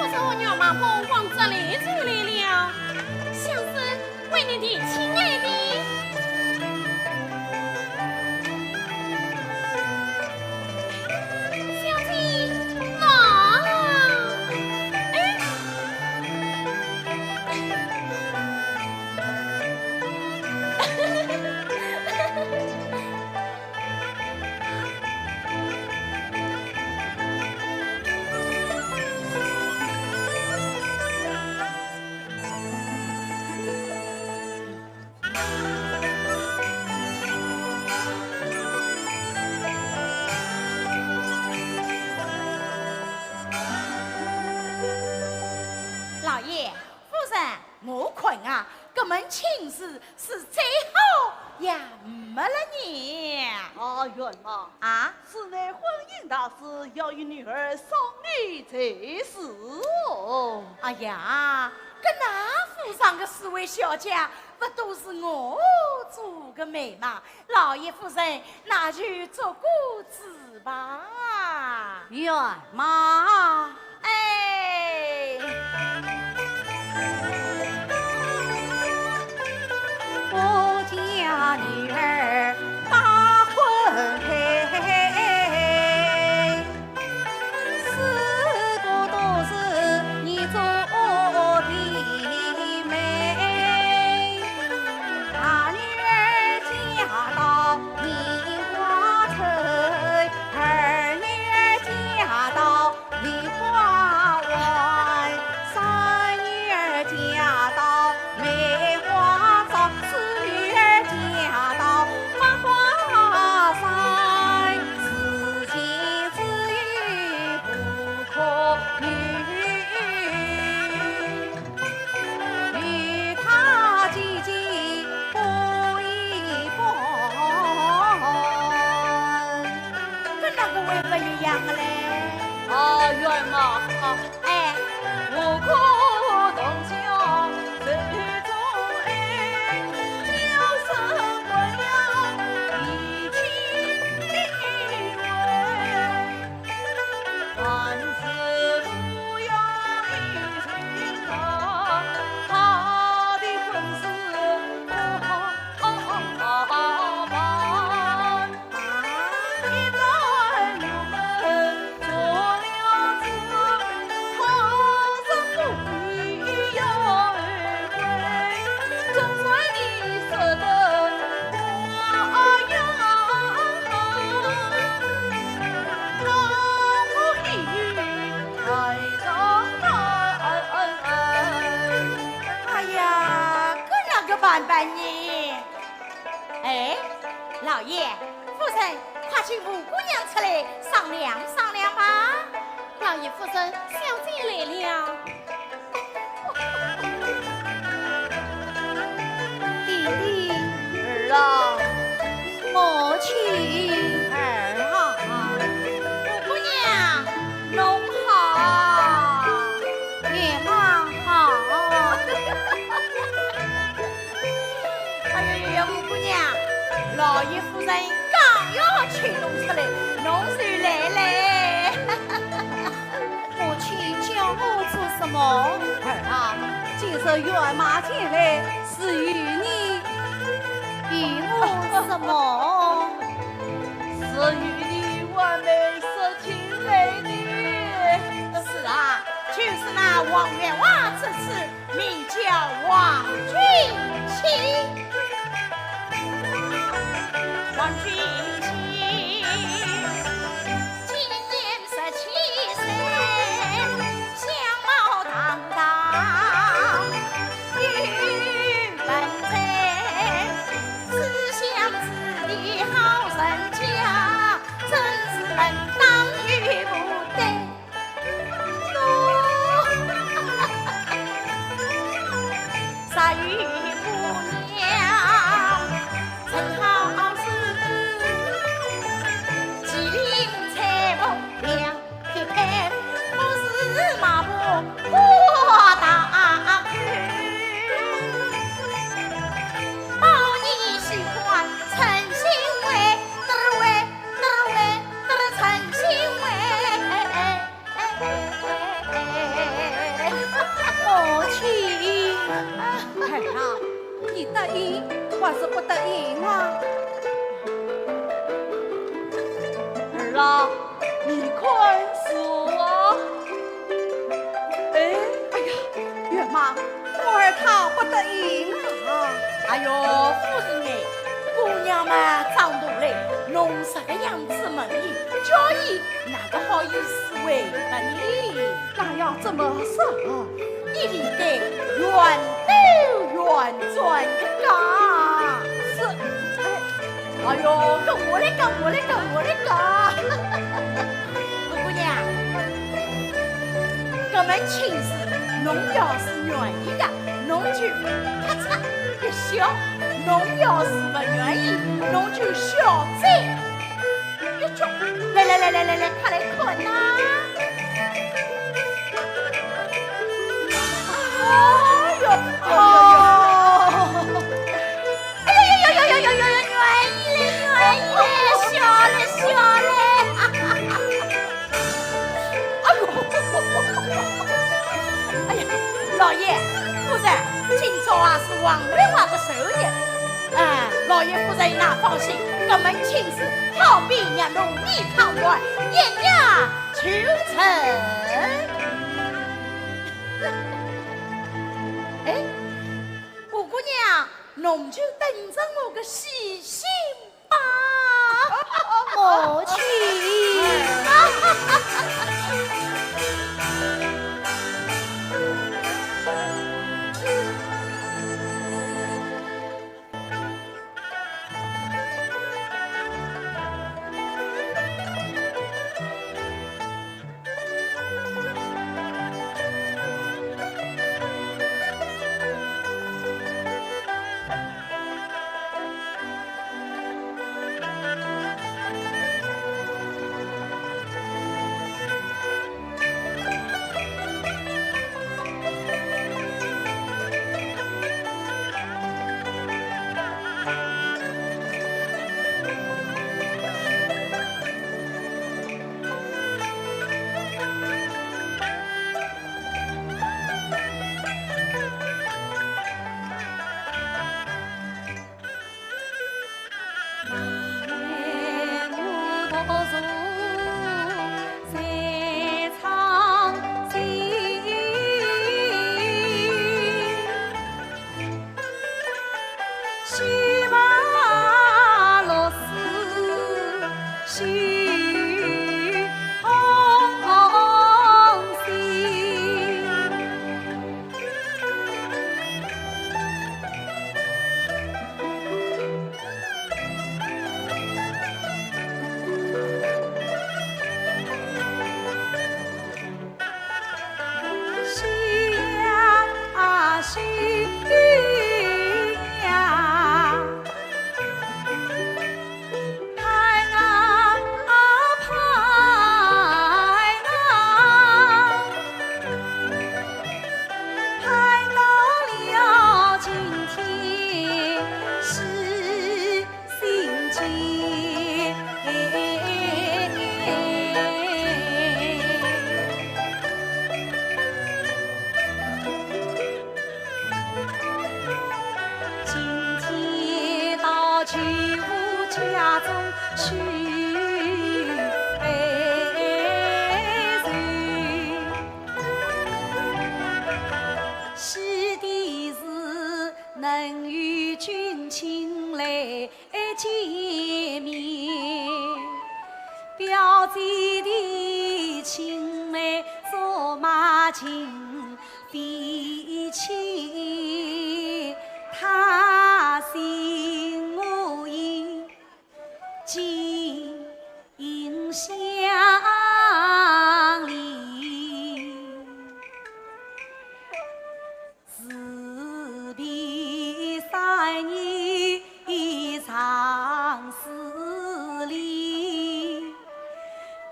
父亲我娘妈婆往这里走来了，像是为你的亲爱的。亲事是最后也没了你。啊，冤妈啊，是乃婚姻大事，要与女儿商议才是哦。哎呀，跟那府上的四位小姐，不都是我做个媒吗？老爷夫人，那就做姑子吧。冤妈，哎。我家女儿把婚配，四个都是你做的媒，大女儿嫁到梨花村，二女儿嫁到梨花湾，三女儿嫁到梅花庄，四女儿嫁到花花山，此情此意不可语，与他几经不一般。跟那个为不一样的嘞？啊，冤妈，哎，我苦同乡人中爱，叫声不了一情一味，凡事不要一心肠，他的婚事不好办。一旦入门做了主，他生不必要而归，总算你舍得花样，他不一语太伤感。哎呀，跟那个办办你？哎，老爷夫人，快请五姑娘出来商量商量吧。老爷夫人，小姐来了。弟弟儿啊，母亲儿啊，五姑娘，弄好。爹妈好。哎呀，五姑娘，老爷夫人刚要请侬出来，侬就来嘞。母亲叫我做什么？儿啊，今日冤妈前来是与我什么？是与你完美色情来的。是啊，就是那王元娃之子，名叫王君卿。王君卿今年17岁，相貌堂堂，语文才，思想子弟好人家，真是门当户不对。杀与姑娘得应还是不得应啊？儿啊，你快说！哎呀，月妈，我儿他不得应啊！哎呦，夫人哎，姑娘们长大了，弄啥个样子问伊，叫伊哪个好意思回答你？那要怎么说？你里得圆兜圆转个讲。是，哎呦，跟我来讲，我来讲，我来讲。姑娘，这门亲事，侬要是愿意的，侬就咔嚓一笑；侬要是不愿意，侬就笑嘴一句。来，快来看呐！哎呦，哎呀，愿意嘞，笑嘞！哎呀，老爷夫人，今朝啊是王瑞华的寿日，老爷夫人哪放心，这门亲事好比让侬米汤碗，一呀求成。哎，五姑娘，侬就等着我个喜信吧。我去。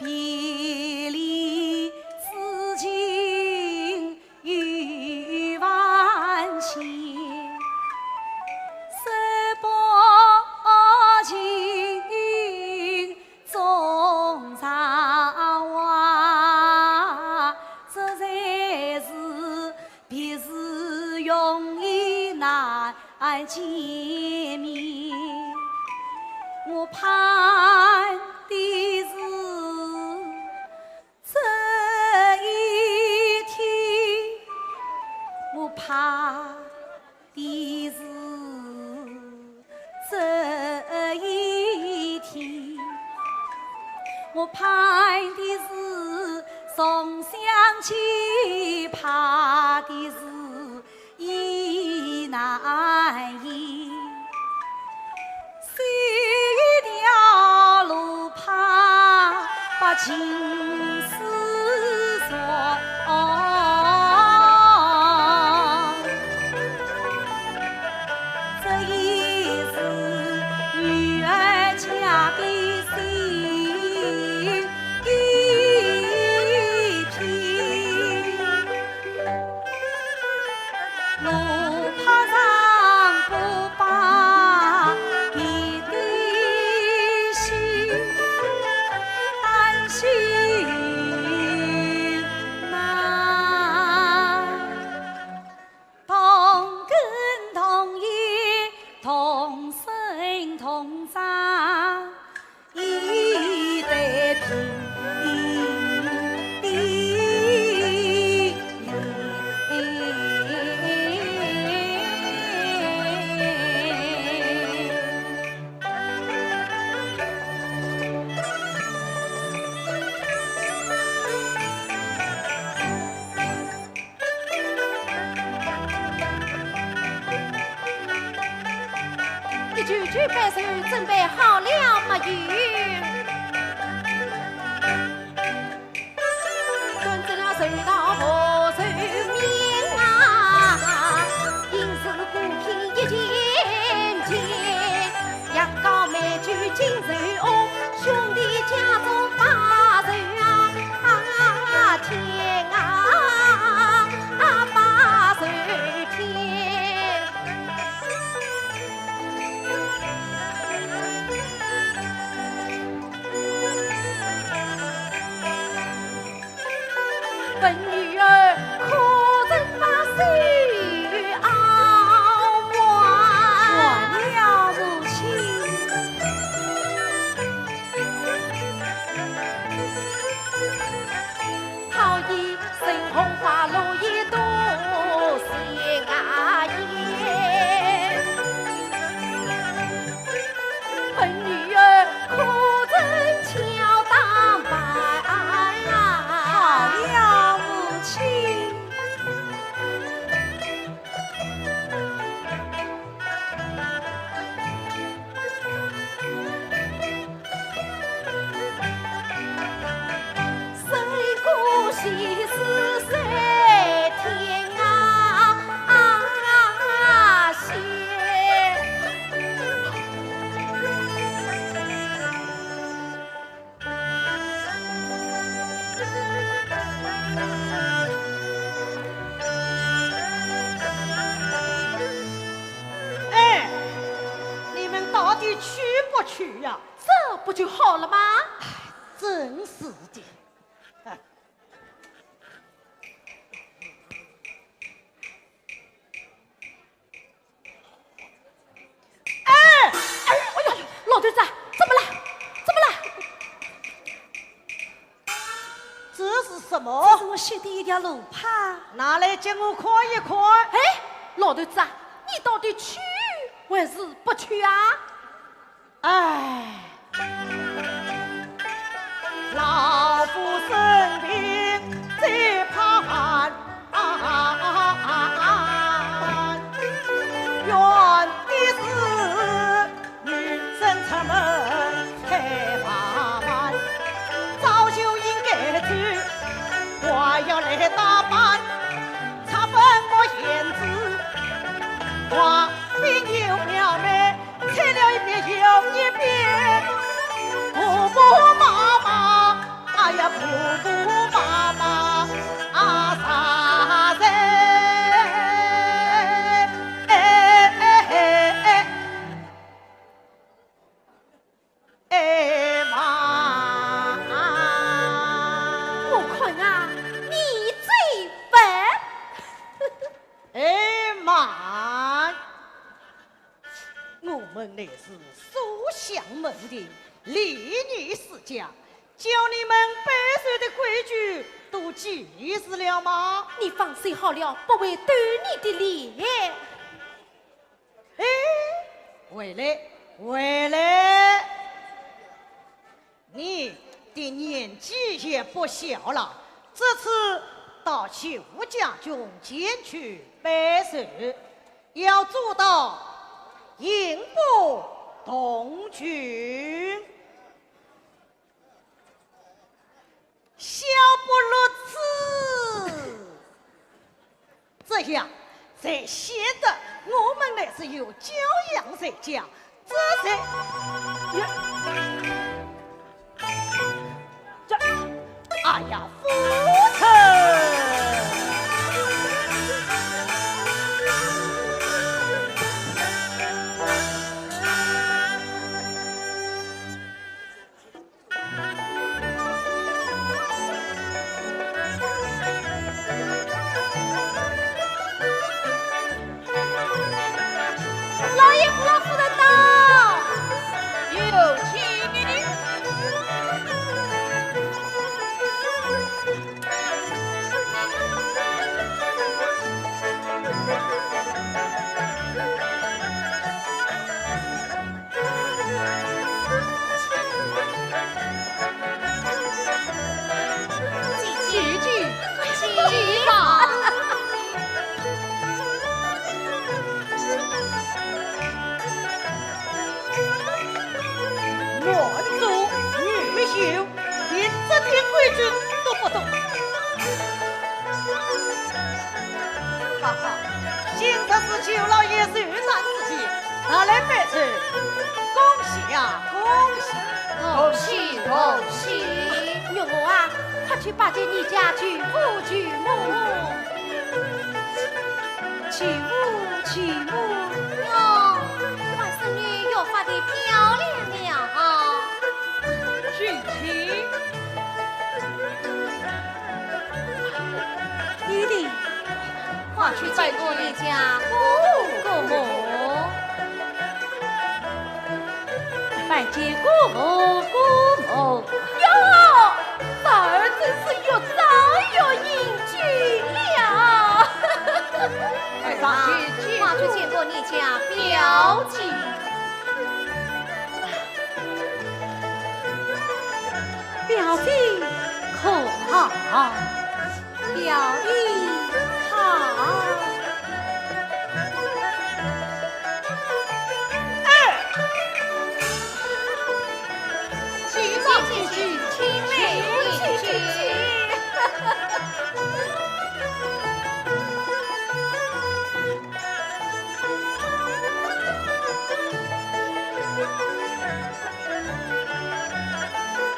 别离此情见面，我盼的是这一天，我盼的是这一天，我盼的是重相见，盼的是意难言，是一条路怕把情丝锁。这一世女儿嫁给谁一片，路怕上不把别的心，担心难，同根同叶同生同长，一代平地一句句百岁准备好了没有？端正了水到河水面啊，应是孤品一件件，羊羔美酒金手瓯，兄弟家中把手啊，天啊，把手天。本女儿可曾把手忘了母亲，好一身红花落一朵鲜啊艳，本女儿可曾巧当扮好了母亲。谁顾西施谁天仙？哎，你们到底去不去呀？这不就好了吗？真是的。哎呦，老头子，怎么了？怎么了？这是什这么是？我写的一条路帕，拿来借我看一看。哎，老头子啊，你到底去还是不去啊？哎，老夫生病在旁，愿的是女生出门开把门，早就应该走，我要来打扮，插分我言子，花边又妙美，踩了一遍又一遍，婆婆妈妈，哎呀婆婆妈妈啊啥子？哎妈！我看啊，你最笨。哎妈！乃是书香门第，礼仪世家，教你们百岁的规矩都记住了吗？你放心好了，不会断你的脸。哎，回来，你的年纪也不小了，这次到邱家军前去拜寿，要做到迎步同军，小不如此。这样才显得我们乃是有教养在家，这才哎呀，夫人。老爷夫老夫人到，有请。记吧。乱族女秀，连这点规矩都不懂。哈哈，今日是邱老爷寿诞之际，拿来拜寿，恭喜呀，恭喜！恭喜！女儿啊，快去拜见你家举父举母。举母，哦，外甥女又发的漂亮了啊！俊卿，弟弟，快去拜过你家姑母，拜见姑母。哟，大儿真是又长又英俊了。快去见过你家表姐。表弟可好？表弟好。进去，亲妹进去。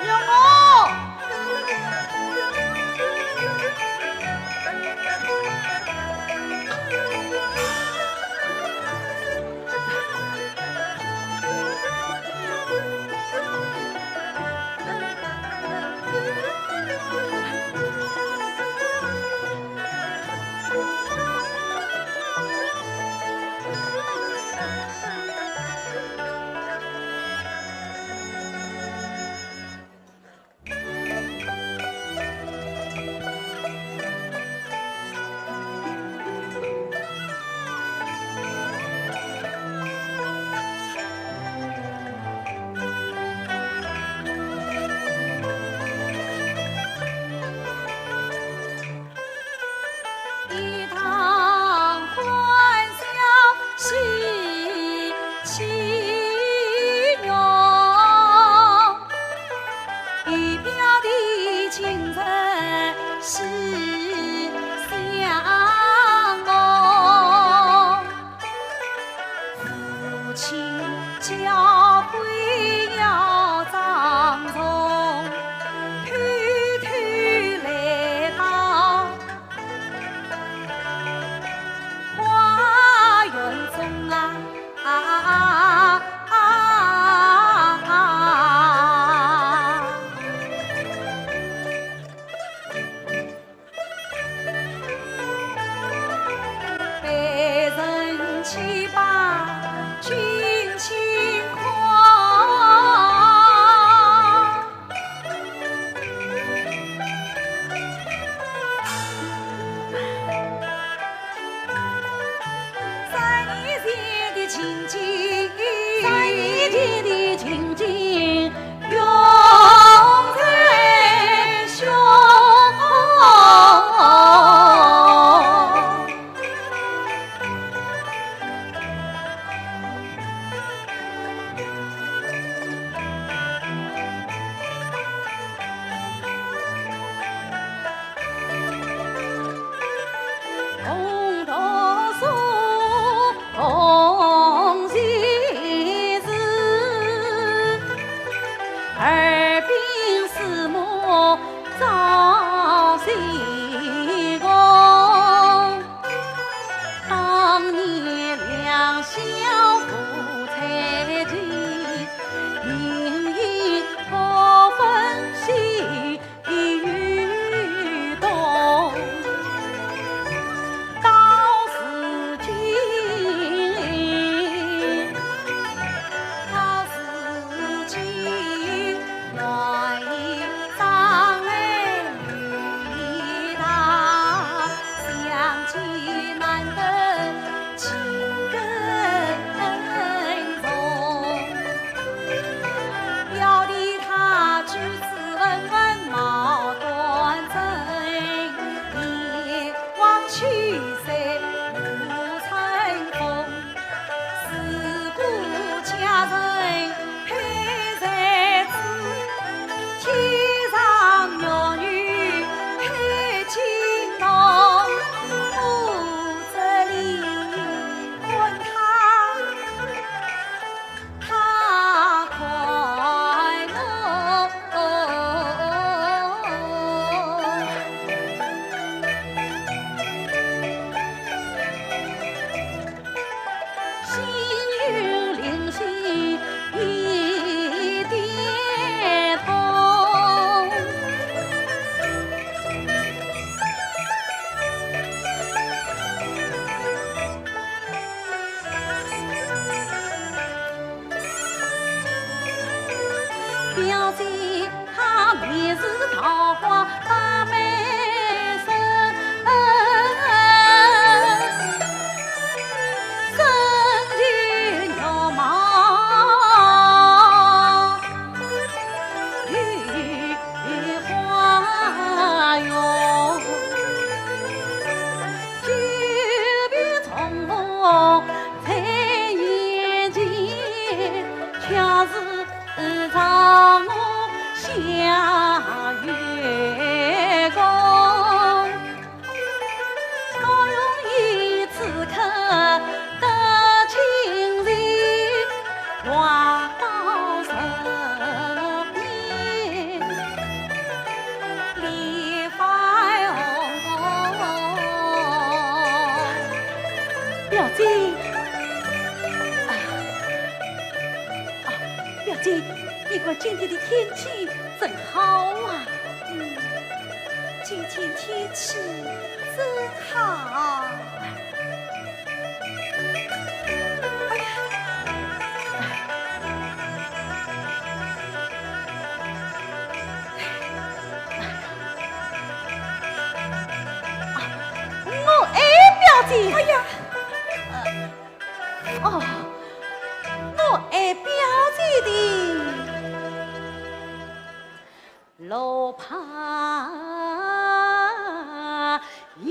娘母，姐，你看今天的天气真好啊！今天天气真好。我表姐，哎呀，哦，我表姐的罗帕呀。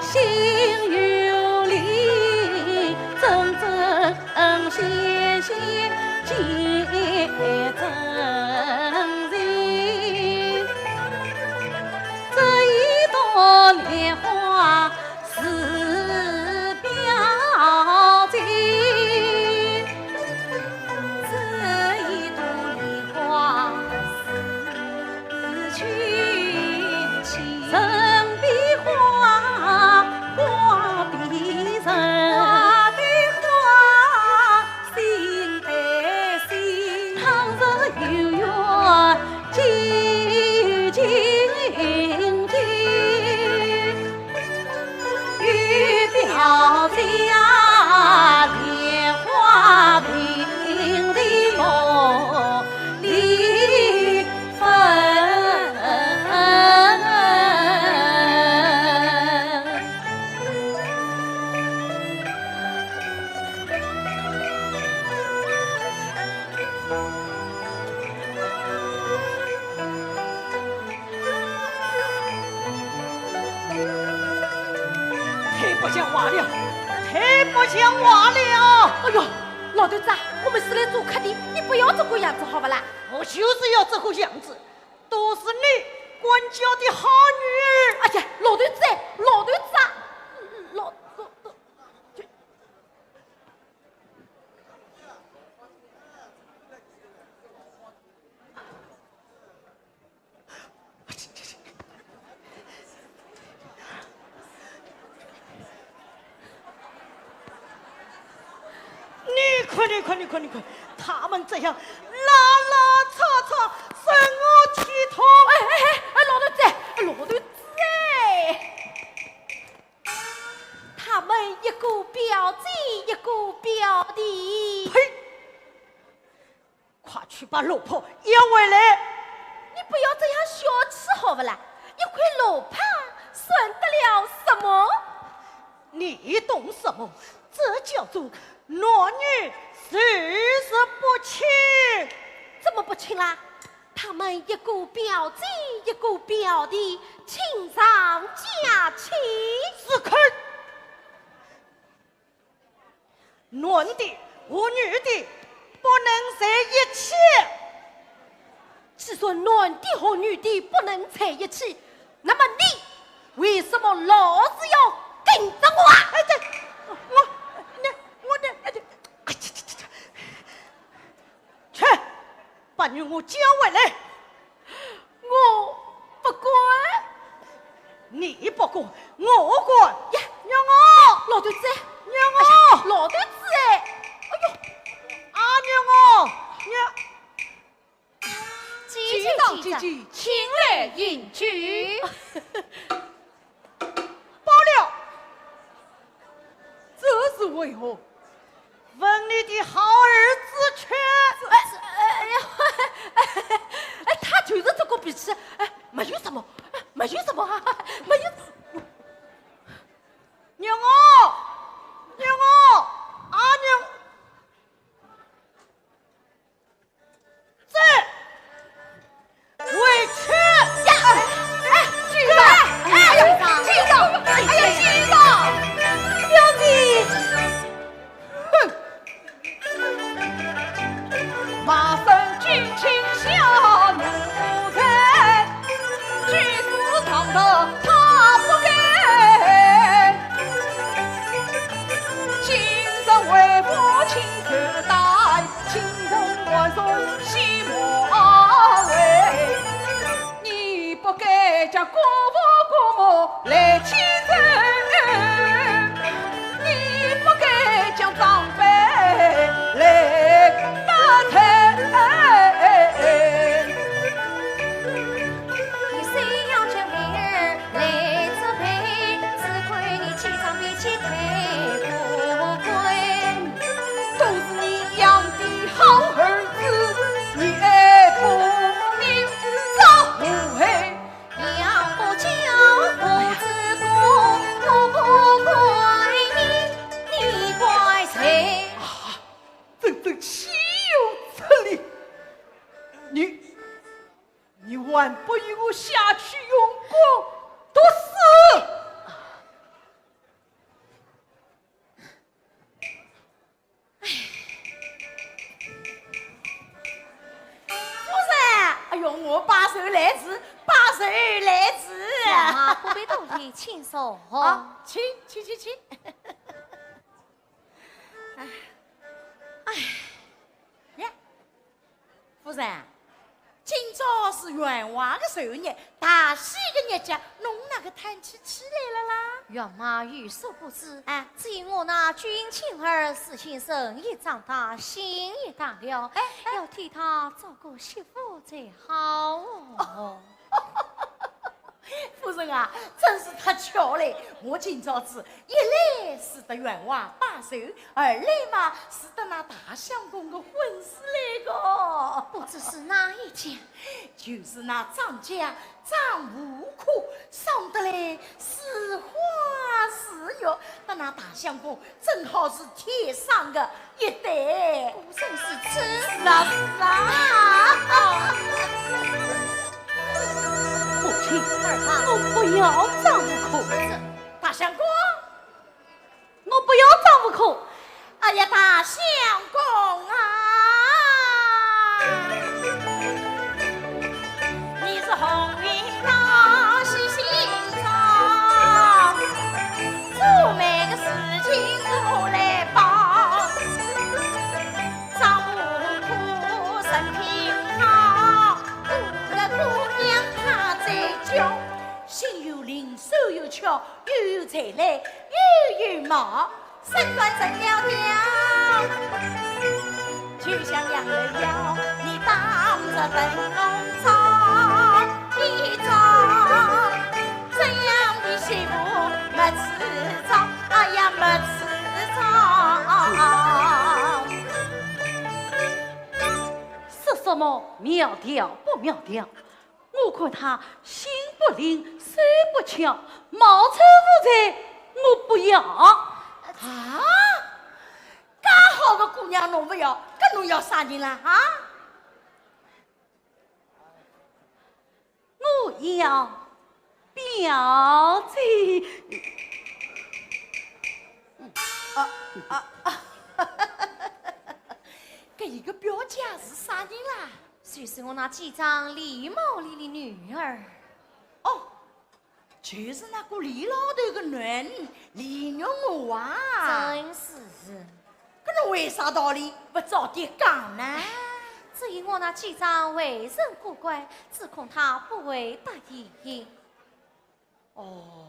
心有理，真真心心结真情。这一朵莲花是表情，这一朵莲花是群情。人比花，花比人，花比花，心比心。倘若有缘，紧紧紧，与表姐啊，莲花并蒂莫离分。太不像话了，太不像话了！哎呦，老头子啊，我们是来做客的，你不要这个样子好不啦？我就是要这个样子，都是你管教的好女儿。哎呀，老头子哎，老头子啊，老。你看，他们这样拉拉扯扯，生我体痛。老头子，老头子哎，他们一个表姐，一个表弟。呸！快去把老婆要回来！你不要这样小气好不啦？一块罗帕算得了什么？你懂什么？这叫做男女事事不亲。怎么不亲啦？他们一个表姐，一个表弟，亲上加亲。是看男的和女的不能在一起。既说男的和女的不能在一起，那么你为什么老是要跟着我啊？哎，这去把女儿叫回来。我不管。你不管，我管呀！娘儿，老头子，娘儿，老头子哎！哎呦，啊娘儿，娘。记到记，请来饮酒。罢了，这是为何？问你的好儿子去。他就是这个脾气，没有什么，没有什么，没有。娘儿，娘儿，啊娘，这委屈呀！记到，哎呀，记到，哎呀，记到，表弟。哼！来迟，把手来迟。妈不必多礼，请坐。啊，请。呀，夫人，今朝是元娃的寿日，大喜的日节，侬哪个叹气起来了啦？愿妈有所不知，啊只因我那君庆儿事情生意长大，心也大了，要替他找个媳妇才好哦。夫人啊，真是太巧了！我今朝子一来是得元娃把手，二来嘛是得那大相公的婚事来个。不知是哪一件？就是那张家张无苦送得来是花是药，但那大相公正好是天上的一对，果真是真那是啊！母亲，儿啊，我不要张无苦，大相公，我不要张无苦。哎呀，大相公啊！你是红云浪喜心肠，做每个事情我来帮。张无苦身体好，五个姑娘她在教，心有灵，手有巧，又有才来，又有貌。身段真苗条，就像杨柳腰，你当着灯笼照一照，这样的媳妇没吃着，哎呀没吃着。说什么苗条不苗条？我看他心不灵，手不巧，貌丑无才，我不要。啊！介好的姑娘侬不要，搿侬要啥人啦？啊！我要表姐。搿一个表姐是啥人啦？就是我那几张李某里的女儿。哦，就是那个李老头的囡李玉娥啊！真是，搿侬为啥道理不早点讲呢？只因我那几张为人古怪，只恐他不会答应。哦，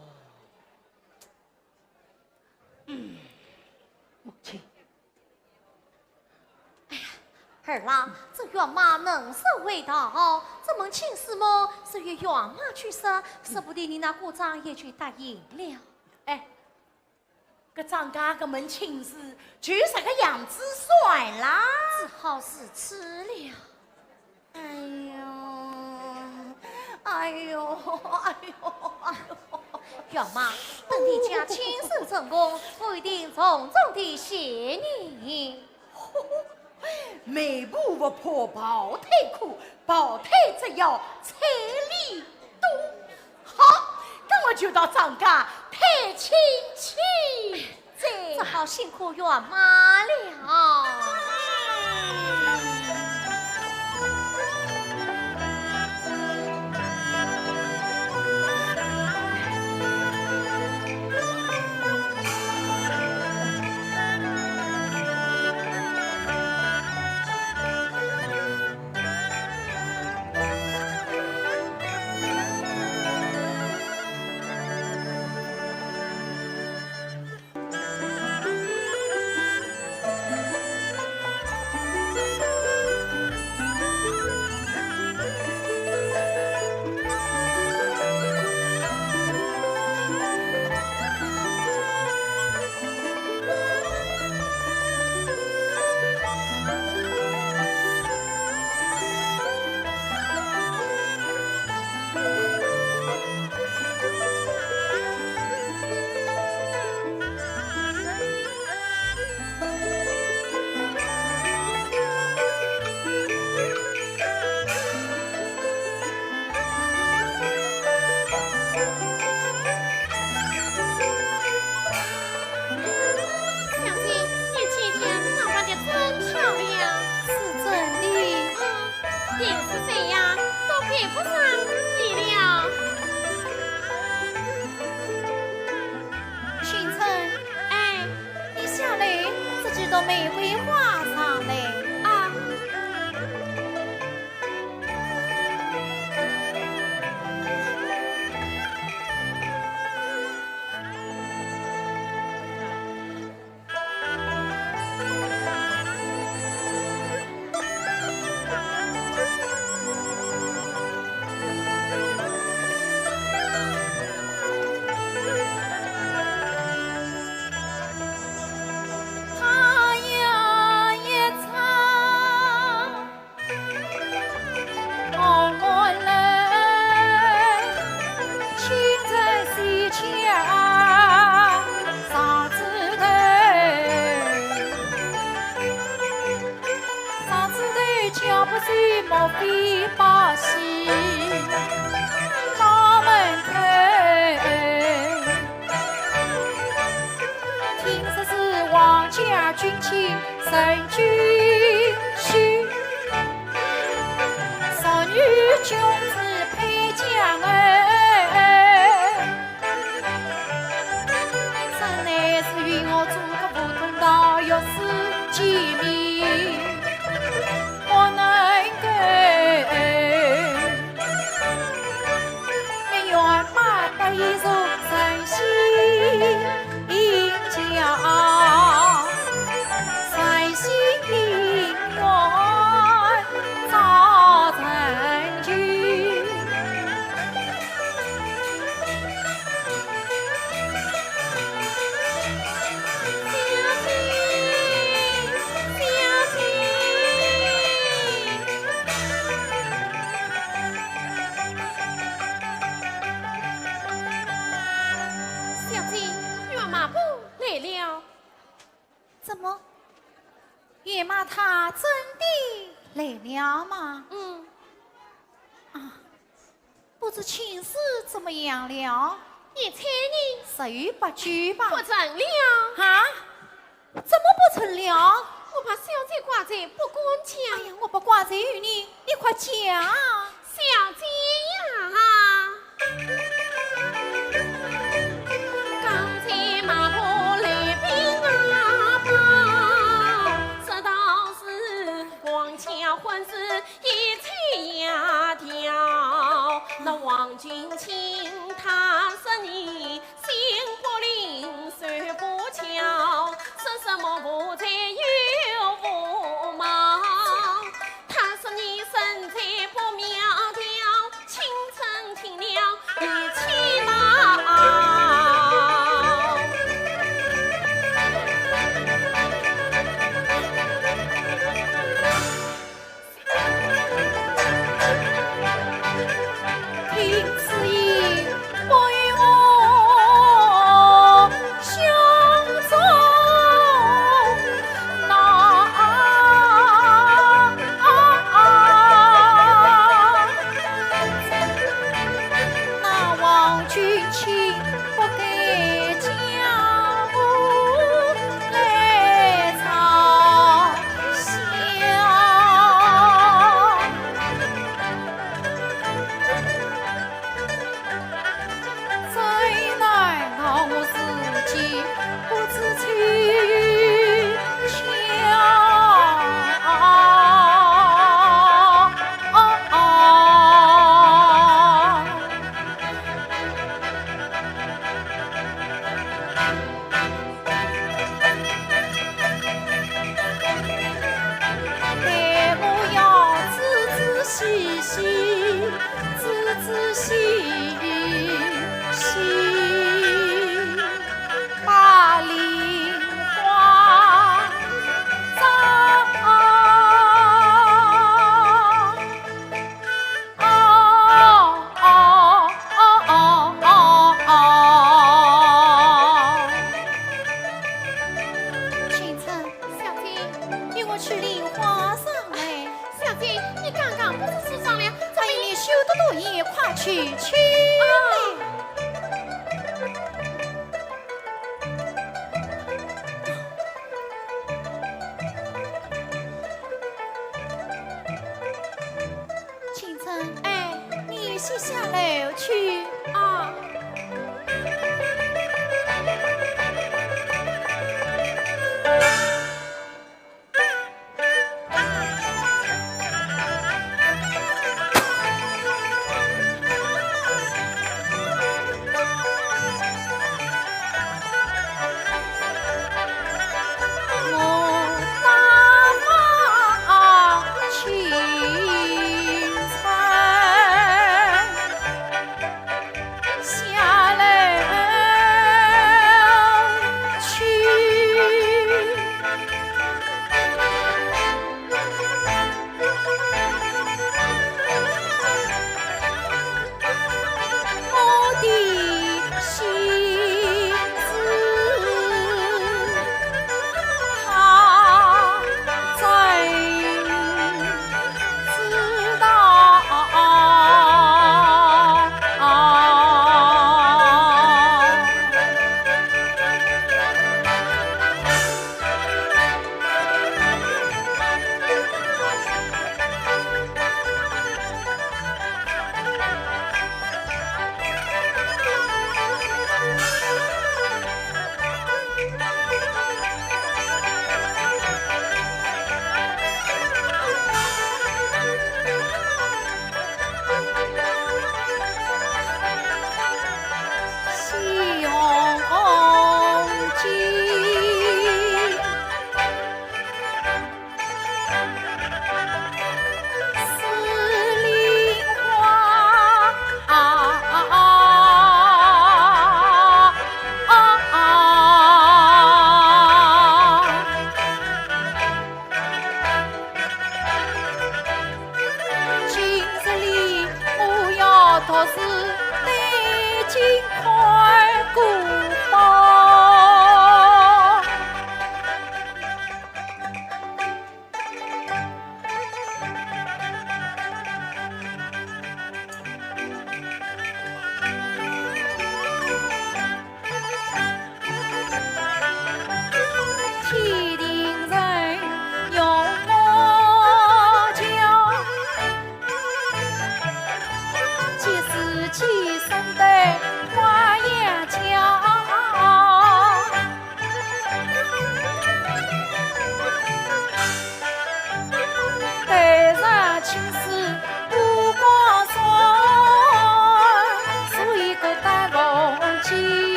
母亲，儿郎，这院妈能手未到，这门亲事么是由院妈去说，说不定你那姑丈也去答应了。哎，搿张家搿门亲事就是个样子算啦。只好是吃了。哎呦，哎呦，哎呦，哎呦！院妈，等你家亲事成功，我一定重重的谢你。迈步不破抱腿苦，抱腿只要彩礼多。好，那我就到张家探亲戚，只好辛苦院妈了。朵玫瑰花上来啊。他呀一唱我来，青针细枪上枝头，上枝头脚不碎莫非把戏老门口。听说是王家军情神军婿，少女君子配将儿，真乃是与我做个普通道药师见面，我能够一员马得一手神仙。三心姻缘早成就，小姐，原马步来了。怎么？野马他真的来了吗？嗯，不知情势怎么样了？也猜你十有八九吧。不成了。啊？怎么不成了？我把小姐挂在不管哎讲。呀，我不挂在于你，你快讲。小姐呀，刚才马步来兵啊报，这道是王家婚事一切呀条。那王君卿他是你心不灵，手不巧，说什么不在有无忙。他说你身材不苗条，清晨听了语气恼。听此言，不与我相中，那王君卿不该将我来嘲笑。最难道我自己不知取待我要仔仔细细，仔仔细细，把梨花清晨，小姐，与我去梨花上来。小姐，你刚刚不是说上了？怎么哎，你休得多言，快去去。清晨，哎你先下楼去。啊？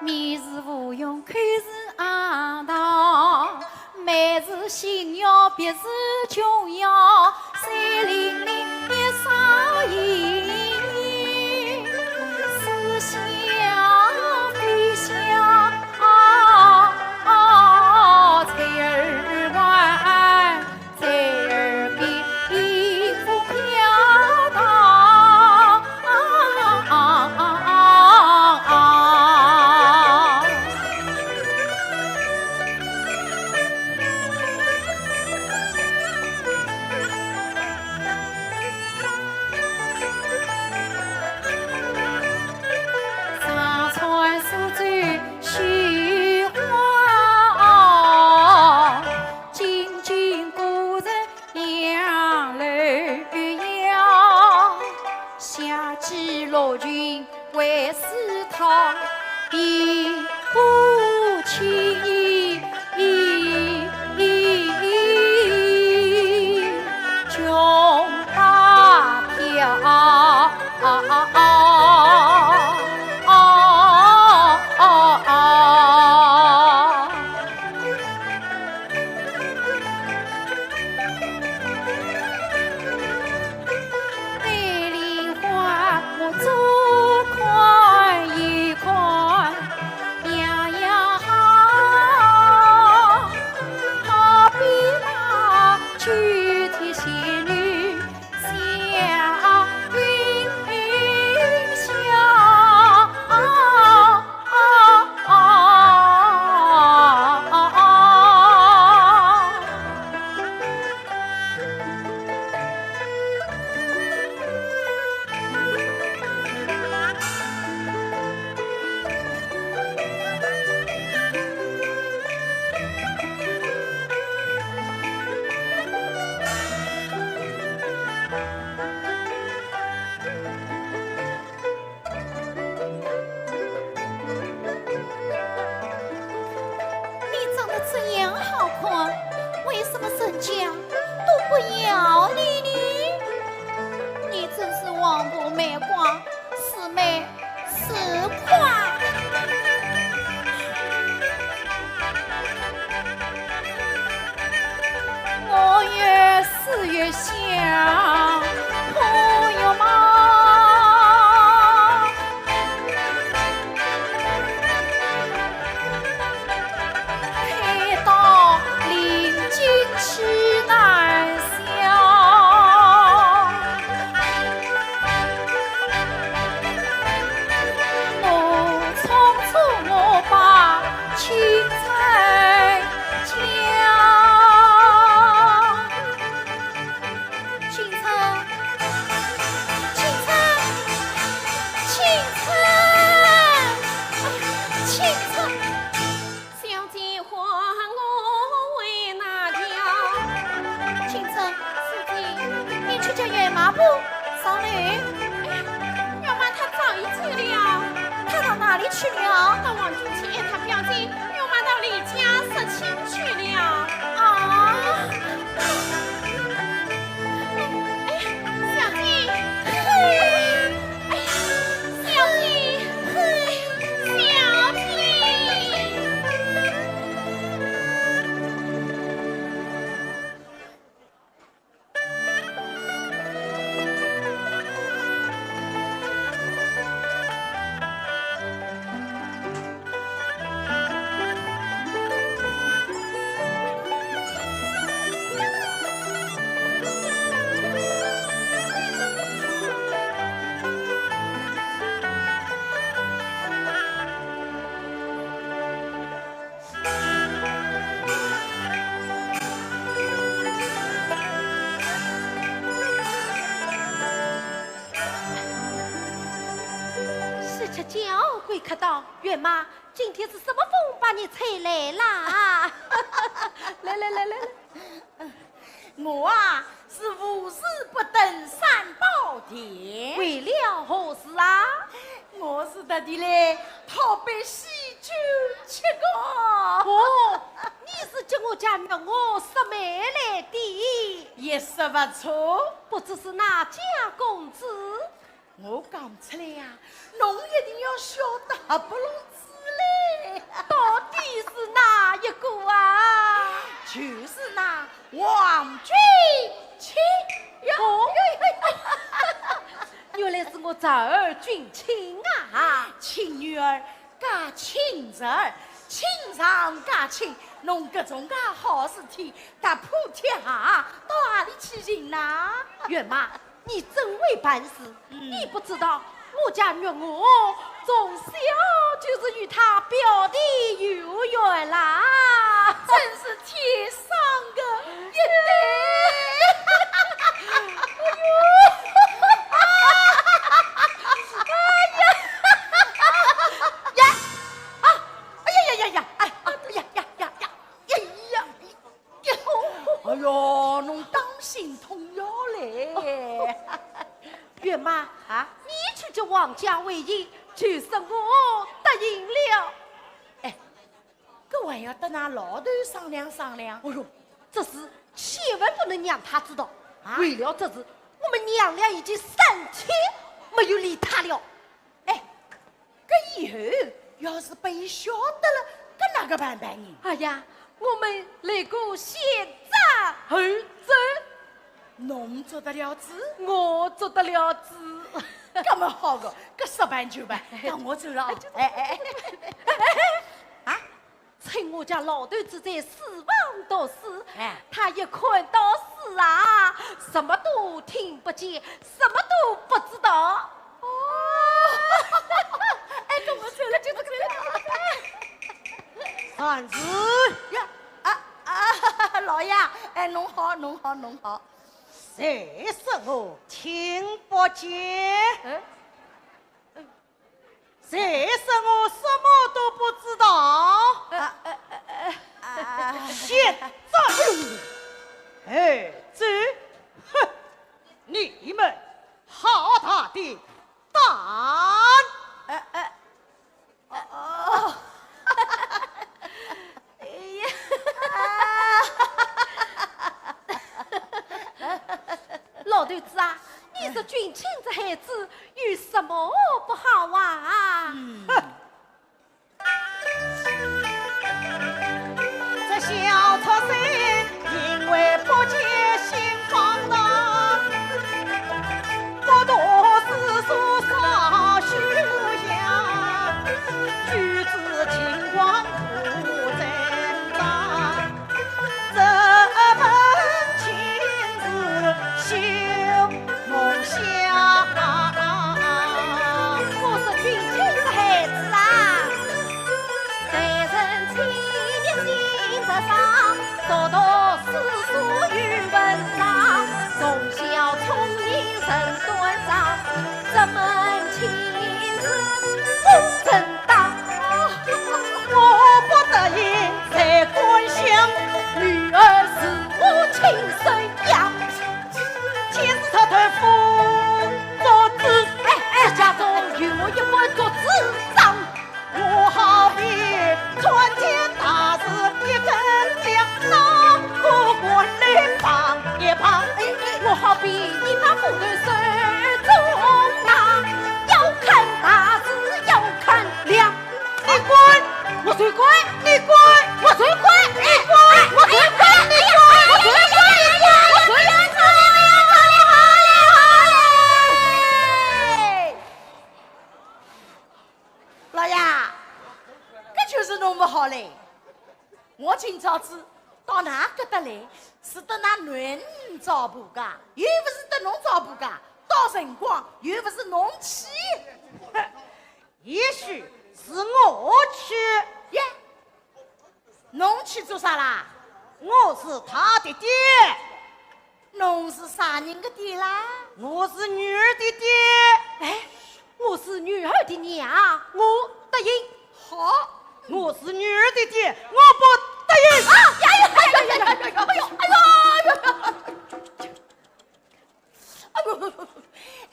面是无用，看是昂荡，美是新谣，别是琼瑶，山林里一声吟，思乡飞翔，彩儿湾，在耳边迎风飘荡。上川苏州雪花，金军古人杨楼摇，下季落群为丝绦，一不轻穷大飘。梅林花木左宽右宽，样样好，好比那秋天仙女笑云笑。你长得这样好看，为什么人家都不要你呢？你真是王婆卖瓜，是美是夸。我越思越想，朋友吗？看到临近吃难消，我匆匆我把青菜浇。青菜，青菜，青菜，青菜。小姐还我为哪条？青春，司机，你去叫岳妈不？少女，要妈她早已去了，她到哪里去了？到王俊去他表姐，要妈到李家社亲去了。啊！小姐，小姐，小姐。是吃娇贵客道，岳妈，今天是什么风把你吹来啦？来，我啊是无事不登三宝殿。为了何事啊？我是特地来讨杯喜酒吃个。哦，你是叫我家让我拾妹来的，也说不错。不知是哪家公子？我讲出来呀，侬一定要晓得合不拢子嘞。到底是哪一个啊？就是那王君卿呀！原来是我侄儿君卿啊！亲女儿嫁亲侄儿，亲上加亲，侬各种介好事体，踏破铁鞋，到哪里去寻呐？元妈，你真会办事。你不知道，我家女我从小就是与他表弟有缘啦，真是天上的一对。哎呦，侬当心痛药嘞！元妈啊，你去叫王家为姻，就是我答应了。哎，搿还要等俺老头商量商量。哎呦，这事千万不能让他知道。啊为了这事，我们娘俩已经3天没有理他了。哎，搿以后要是被伊晓得了，搿哪个办办呢？哎呀，我们来个先斩后奏，侬做得了主？我做得了主。搿么好个，搿说办就办。那我走了啊！哎，啊！趁我家老头子在书房读书，哎他一看到书啊，什么都听不见，什么都不知道。哦，哎，跟我走了，就是这个。三子，呀，老爷，哎，侬好，侬好，侬好。谁说我听不见？谁说我什么都不知道？现在，儿子，哼，你们好大的胆！哦，哎呀，老头子啊，你是君卿这孩子，有什么不好啊？这小畜生因为不解心放荡，不读诗书少修养，举止情况不正当，这门亲自修梦想。我是君卿这孩子啊，待人亲热心着上，多读诗书语文章，从小聪明人端庄，这门亲事不正当。我不得已才观想，女儿是我亲生养，其实他对父做子，家中与我一般做子长。我好比传天大事一根梁，那不管来帮一帮，我好比一把斧头手中拿，要看大事要看亮。你滚！我谁管？你滚！我谁管？你滚！我谁管？你管？我谁管？你管？我谁管？老爷，搿就是侬不好嘞。我今朝子到㑚搿搭来，是得㑚囡儿照顾噶，又不是得侬照顾噶。到辰光又不是侬去，也许是我去，耶，侬去做啥啦？我是他的爹，侬是啥人的爹啦？我是女儿的爹。哎，我是女儿的娘，我答应。好，我是女儿的爹，我不答应。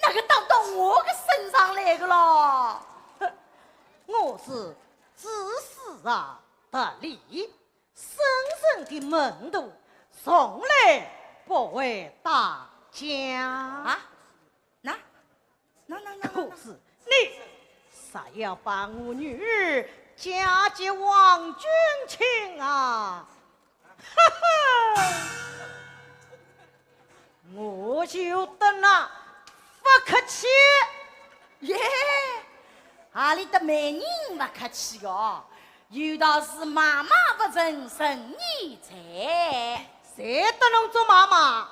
那个当到我个身上来个咯。我是自私啊得理，深深的门徒，从来不为大家啊！那可是你啥要把我女儿嫁给王君卿啊？哈哈，我就得那不客气耶，阿里的美人不客气哦，有道是妈妈不成生意财，谁得能做妈妈？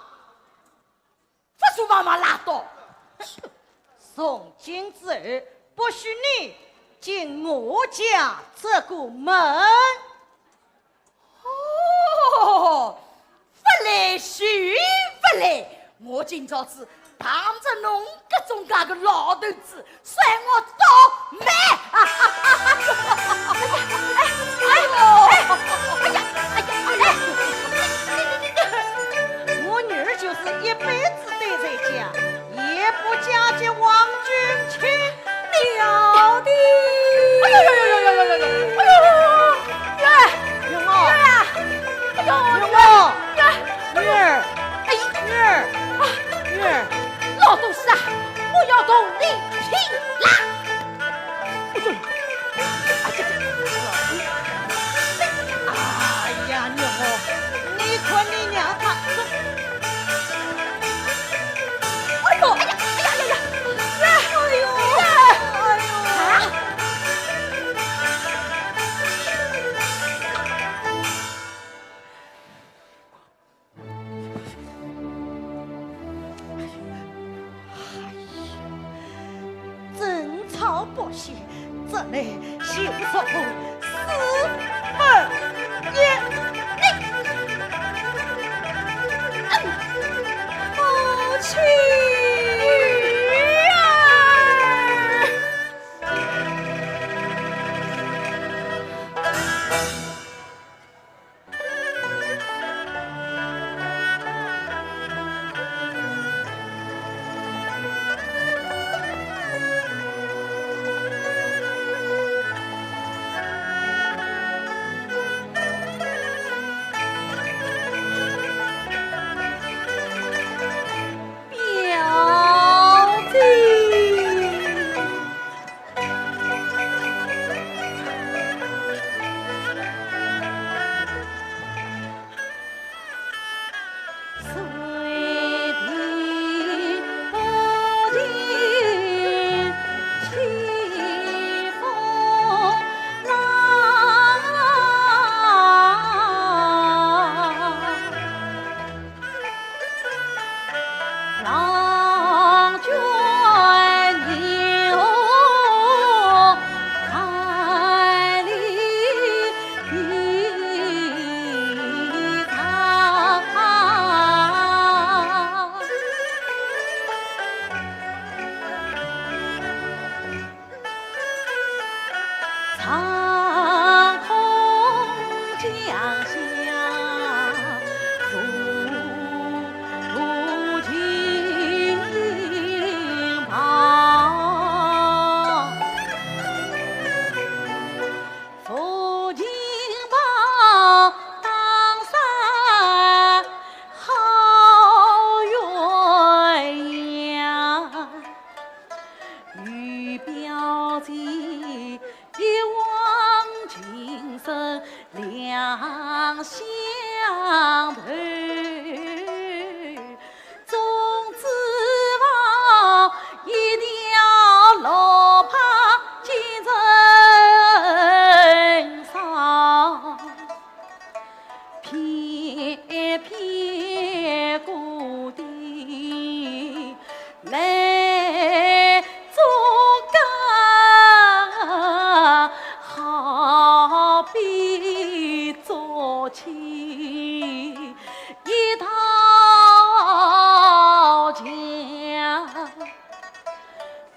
不做妈妈拉倒。从今之后，不许你进我家这个门。哦，不来许不来，我今朝子当着侬搿种介个老头子，算我倒霉！我女儿就是一辈子待在家，也不嫁给王君卿。了的！哎呦呦呦呦呦呦呦呦！哎呦！云儿，哎呦！云儿，女儿，哎，女儿，女儿，老东西啊，我要同你拼了！哎呀，女儿，你看你娘她，哎呦！哎呀！哎呀呀呀！哎呦！哎呦！啊！争吵不息，这来休说4分1。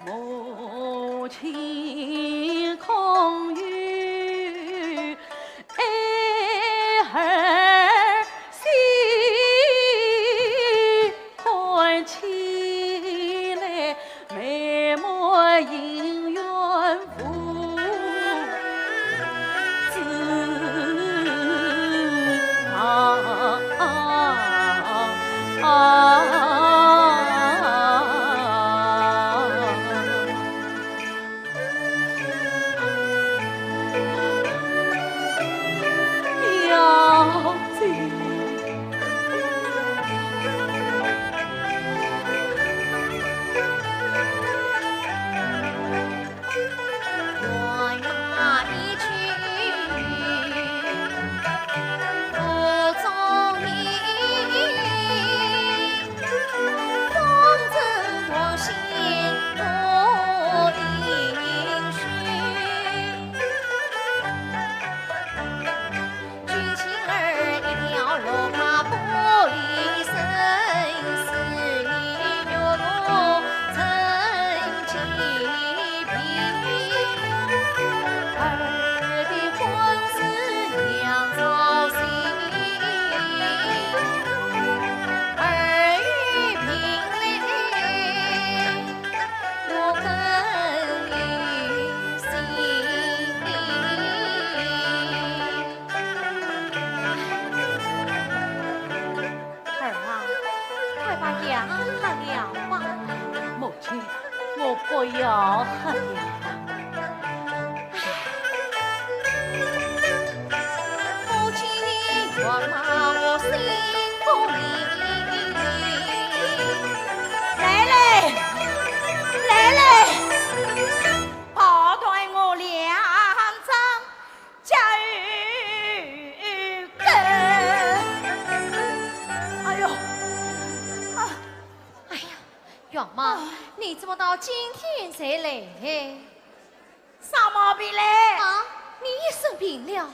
母亲姻缘福，自要紧。不要恨呀！母亲原谅我心不离。来嘞，来嘞，抱断我两张家玉根。哎呦，哎呀，远妈，你怎么到今天才来？啥毛病嘞？啊，你生病了？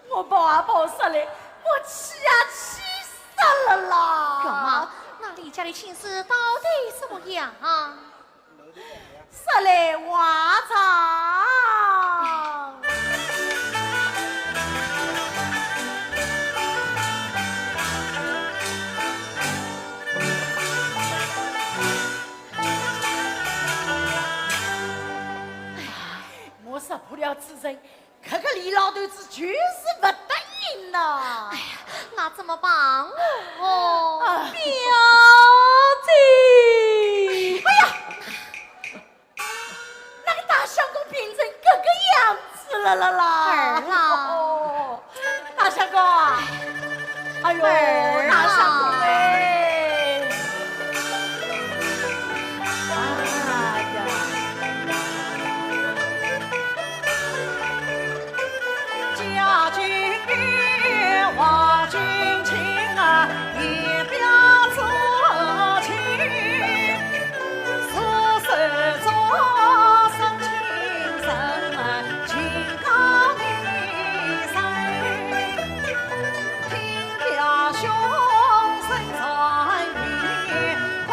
我抱啊抱死嘞，我气啊气死了啦！远妈，那李家的亲事到底怎么样啊？说来话长。我说不了此人，这个李老头子就是不得应呐！哎呀，那怎么办哦？表姐，哎呀，那个大相公变成这个样子了啦！儿啊哦，大相公啊！哎呦，儿啊大相公哎！家君月，望君情啊，也表自情。素手中生情深，情高一生。听表兄声传语，姑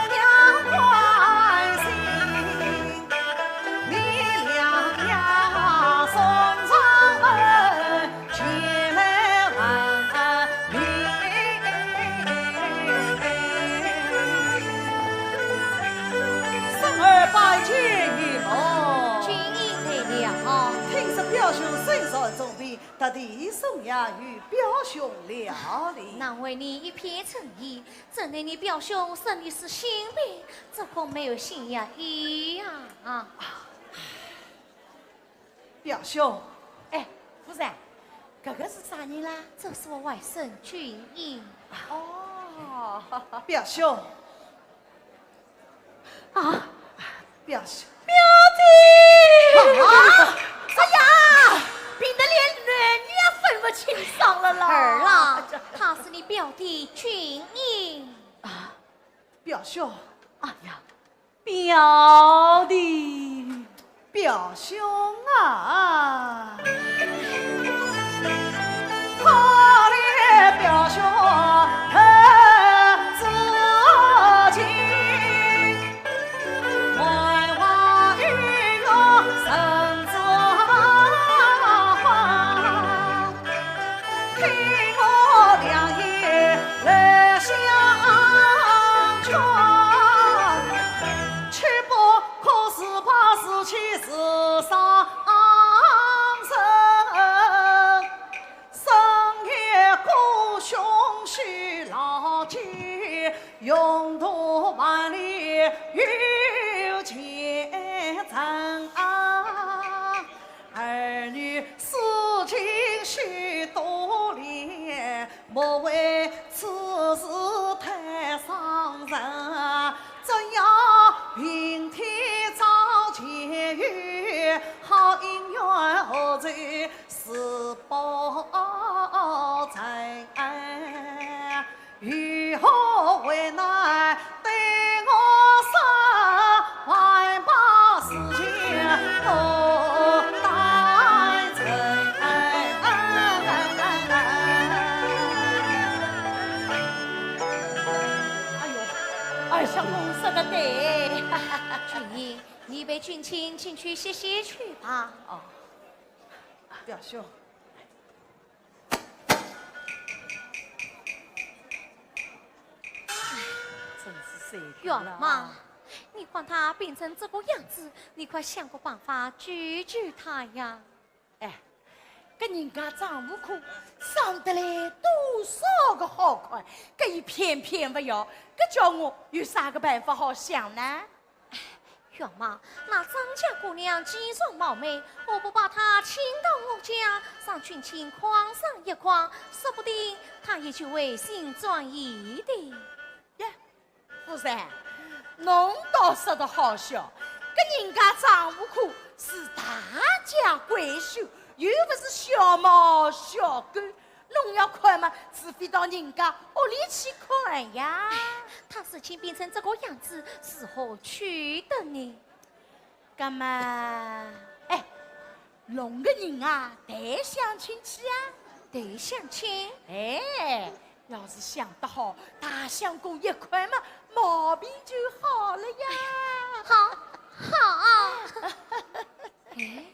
娘欢心。你俩呀，送上恩，姐妹恩生儿拜见你喽！君应来了。听说表兄身上重病，特地送呀与表兄料理。难为你一片诚意，怎奈你表兄生的是心病，这恐没有心意呀！啊，表兄，哎，夫人，这个是啥人啦？这是我外甥君英。哦，表兄，啊，表兄，啊！哎呀，病得连男女也分不清爽了啦！儿啊，他是你表弟君英。表兄，哎呀，表弟，表兄啊！可怜表兄太自情，怀娃育我身子慌，听我两爷来相劝，却不可是怕。备君亲进去歇歇去吧。哦，表兄。真是谁远妈，你看他变成这个样子，你快想个办法救救他呀！哎，跟人家丈夫苦，上得来多少个好快，这一偏偏不要，这叫我有啥个办法好想呢？远妈，那张家姑娘肌容貌美，我不把她请到我家，让群亲狂上一狂，说不定她也就回心转意的。呀，夫人，侬倒说得好笑，跟人家丈夫苦是大家闺秀，又不是小猫小狗，侬要看嘛，除非到人家屋里去看呀。她事情变成这个样子，是何去的呢？干嘛？哎，弄个人啊，得相亲去啊，得相亲。哎，要是想得好，大相公一块嘛，毛病就好了呀。好。哎，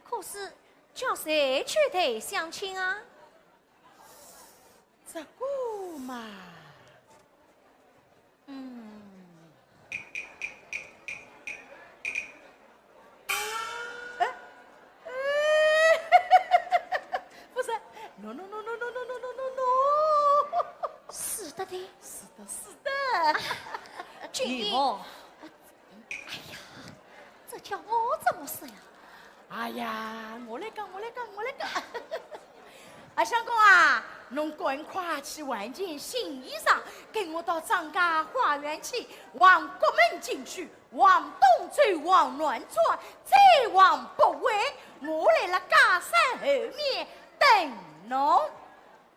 可是叫谁去得相亲啊？这个嘛，不是 ，no，是的的，是的，君你哦，哎呀，这叫我怎么说呀？哎呀，我来讲。啊，相公啊，侬赶快去换件新衣裳，跟我到张家花园去，往国门进去，往东走，往南转，再往北围。我来了家山后面等侬。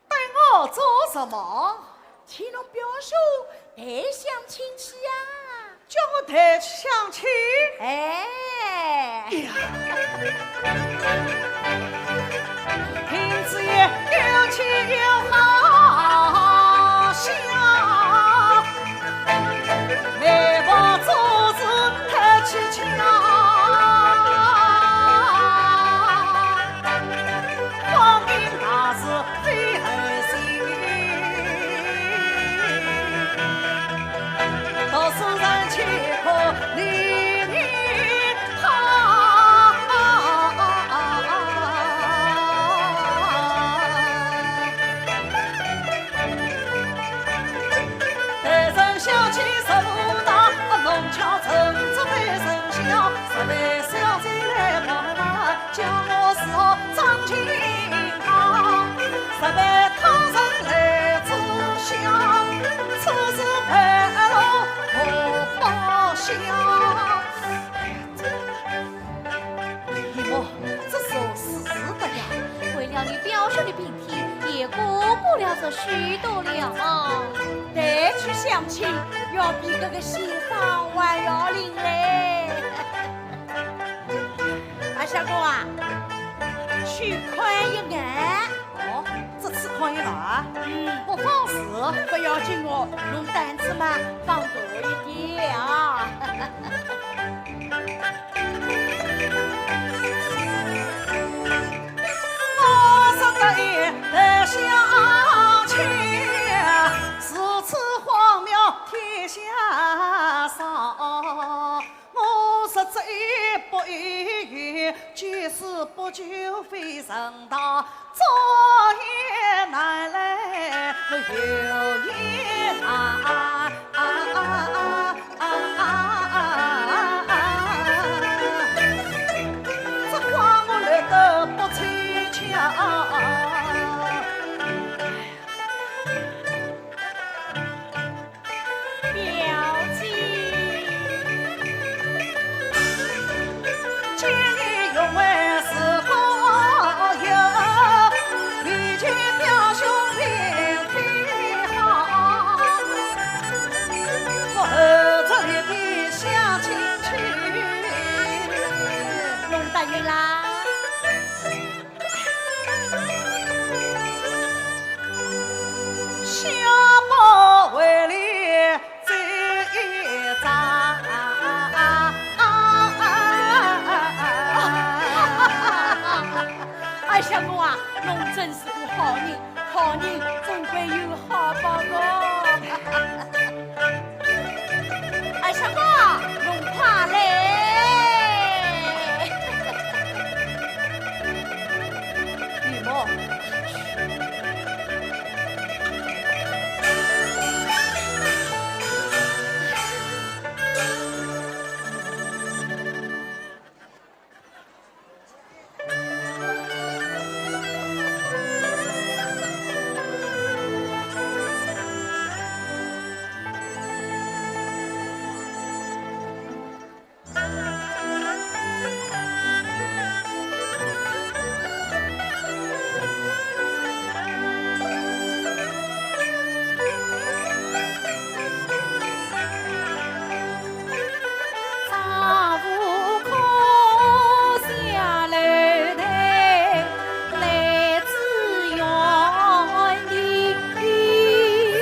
等我做什么？请侬表兄带相亲去呀、叫我带去相亲？哎，平子也有气有好笑，来把桌子抬去敲，光明大事非儿心，读书人岂可理你好。待人小气十无大，弄巧成拙对人笑，十位小姐来买，叫我是好张清芳，十位他人来助笑，此事败露可报销。姨母，这是事实的呀。为了你表兄的病体，也顾不了这许多了。带去相亲要比这个新房还要灵嘞。啊，相公啊，去看一眼。哦，这次看一哪？不放肆，不要紧哦，侬胆子嘛放大一点啊。我是得意的相亲，如此荒谬天下少。我说这一不一语，举世不救非人道，昨夜难来有夜难。这话我来得不吹巧。表姐，见你用为是高友，比起表兄命挺好。我后这里的相公啊，侬真是个好人，好人总归有好报的。哎，相公，侬快来！雨墨，丈夫空下楼台，来自远地。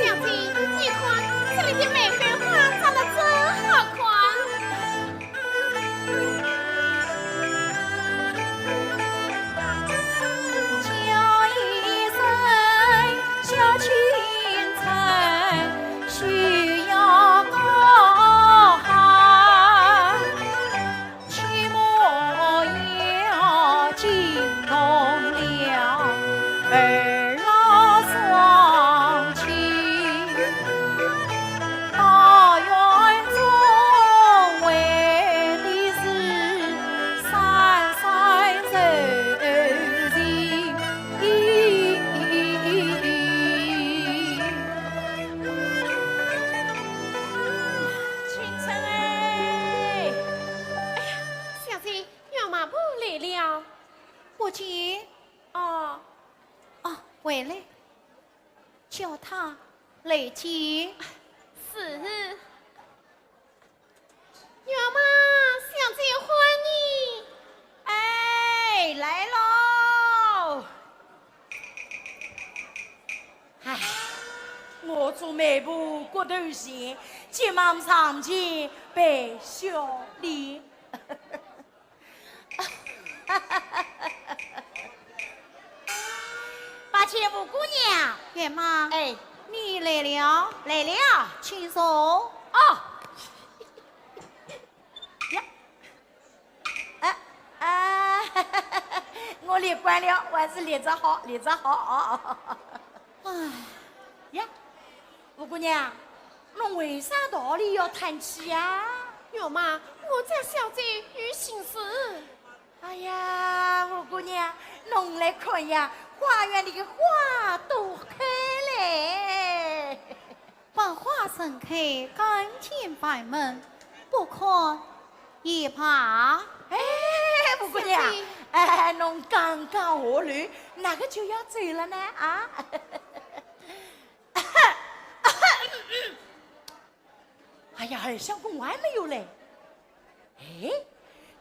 小姐，你看这里的玫瑰花长得真好看。叫一声小青春，需要高喊，起码要惊动了儿郎双亲。大院中为的是三三柔情。青春哎，小姐，要马步来了。不急，哦，回来，叫他来接。是。要马，小姐欢迎。哎，来喽！唉，我做媒婆骨头闲，急忙上前备小礼。八千五姑娘，月妈，哎，你来了，来了。请坐。哦，呀，我列惯了，我还是列着好，列着好。唉，呀，五姑娘，侬为啥道理要叹气呀？要马，我家小姐有心事。哎呀，五姑娘，侬来看呀，花园里的花都开了。百花盛开，干净百门，不可一怕。哎，五姑娘，哎，侬刚刚下楼，哪个就要走了呢？啊？哎呀，二相公我还没有来。哎，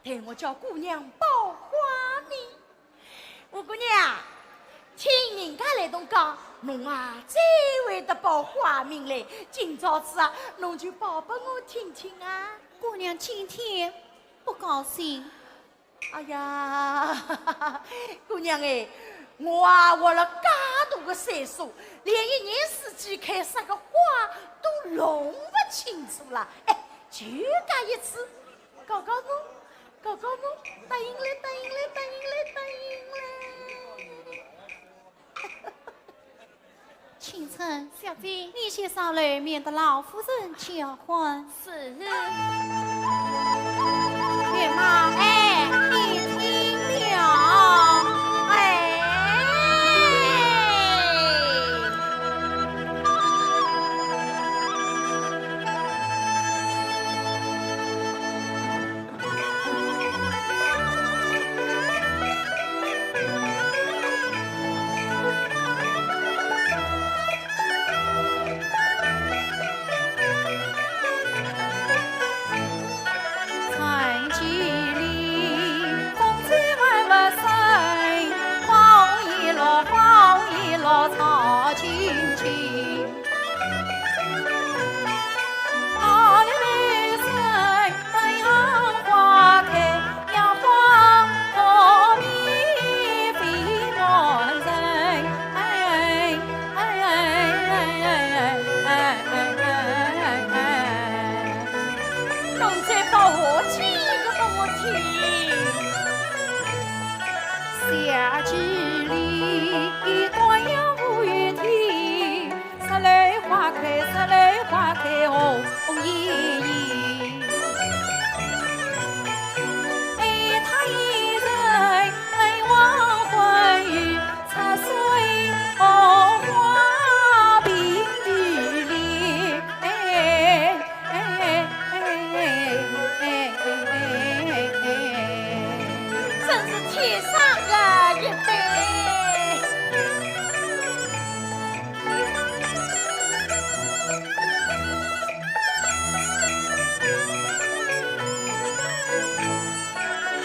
待我叫姑娘报花名。五姑娘，听人家来东讲，侬啊最会得报花名嘞。今朝子啊，侬就报给我听听啊。姑娘今天不高兴，哎呀，姑娘哎，我啊活了介大个岁数，连一年四季开啥个花都弄不清楚了。哎，就这一次，告告侬，告告侬，答应了，答应了，答应了，答应了。青春，小姐，你先上楼，免得老夫人叫唤。是。月妈，哎，你听了。哎。采集夏季里端阳五月天，十里花开，十里花开红艳艳。爱他一人黄昏雨，插水红花并玉莲。真是天上的一对。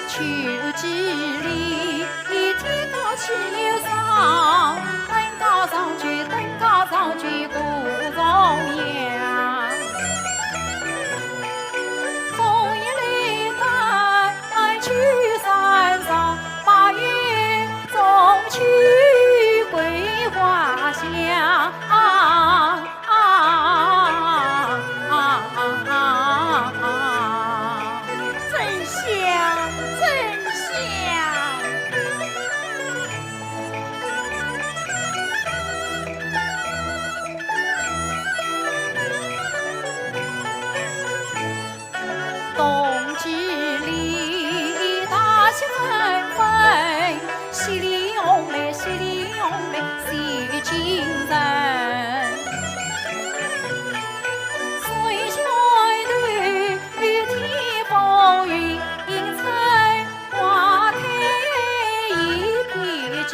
秋季里，天高气爽，登高上去，登高上去过重阳。枫叶来登去山上，八月中秋桂花香。真香，真香！冬季里，大雪纷纷，稀里红梅，稀里红梅喜情人。水乡头，天风云，迎春花开一片金。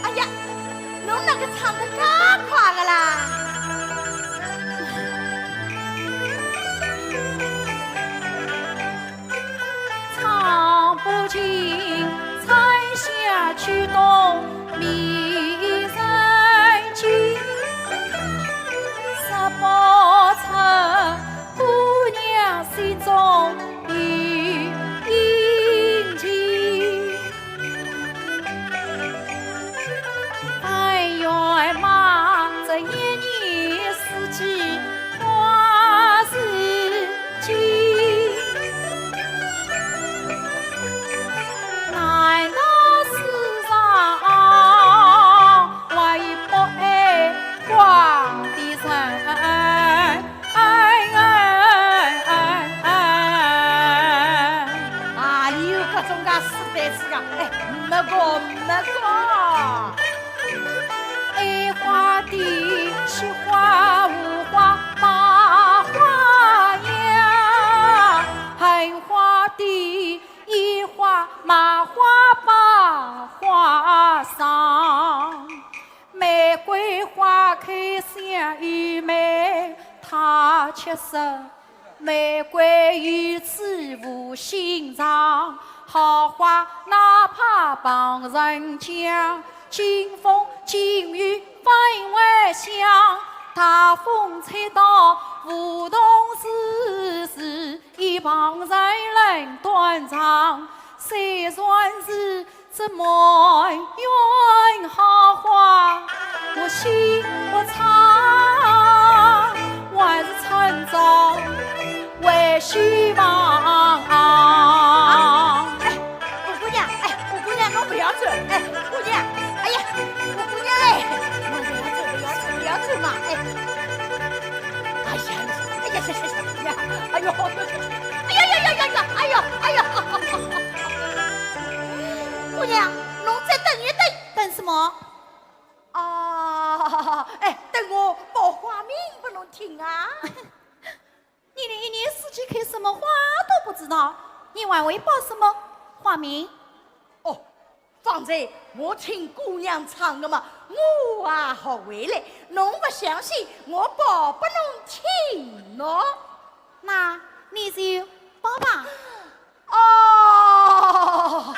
哎呀，侬那个唱得嘎快个啦！唱不尽，彩霞驱动迷人情。18层姑娘心中有阴晴。但愿嘛，这一年四季花似锦。难道世上还有不爱花的人？啊，有各种介死代志个，哎，没个没个。爱花的是花无花把花呀，恨花的一花麻花把花伤。玫瑰花开像玉梅，它却说玫瑰有刺无心肠。好花哪怕帮人讲，金风金雨分外香。大风吹到梧桐树，一旁人人断肠。虽然是这么远好花，我心不长，还是趁早为希望。哎，五姑娘，哎，五姑娘，侬不要走，哎，姑娘，哎呀，五姑娘哎，侬不要走，不要走，不要走嘛，哎，哎呀，哎呀，行行行呀，哎呦，哎呀呀呀呀呀，哎呀哎呀，姑娘，侬再等一等，等什么？啊，哎，等我报花名给侬听啊。你连一年四季开什么花都不知道，你还会报什么花名？哦，方才我听姑娘唱的嘛，我啊好回来，侬不相信，我报给侬听喏。那你就报吧。哦，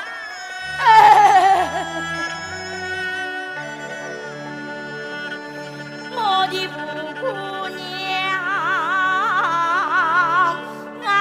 我的五姑娘啊，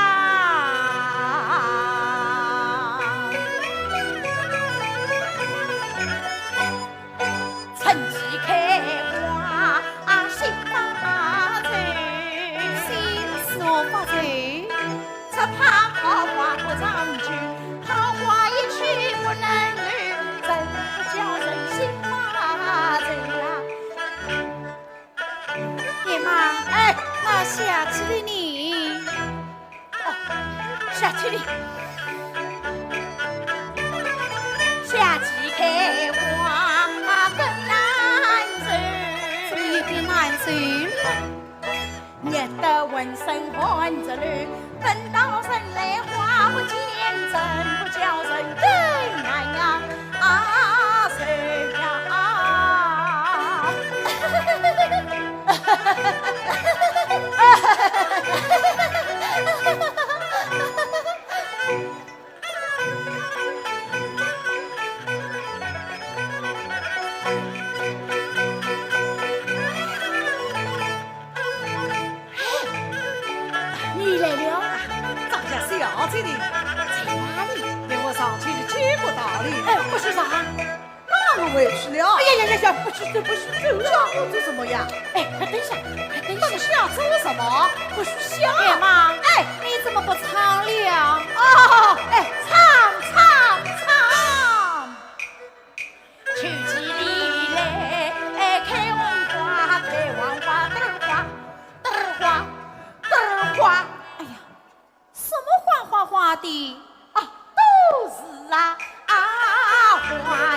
人生换着路，等到人来话不见，真不叫人更难呀谁呀你来了，张家小姐的，在哪里？给我上去的见不到你。哎，不是啥？那我回去了。哎呀呀呀呀！不许走，不许走叫啊！我做什么呀？哎，快等一下，快等一到底下！是要做什么？不许笑！爹妈，哎，你怎么不唱了？哦，哎，唱，秋季里来，哎，开红花，开黄花，嘚花，哎呀，什么花花的？啊，都是花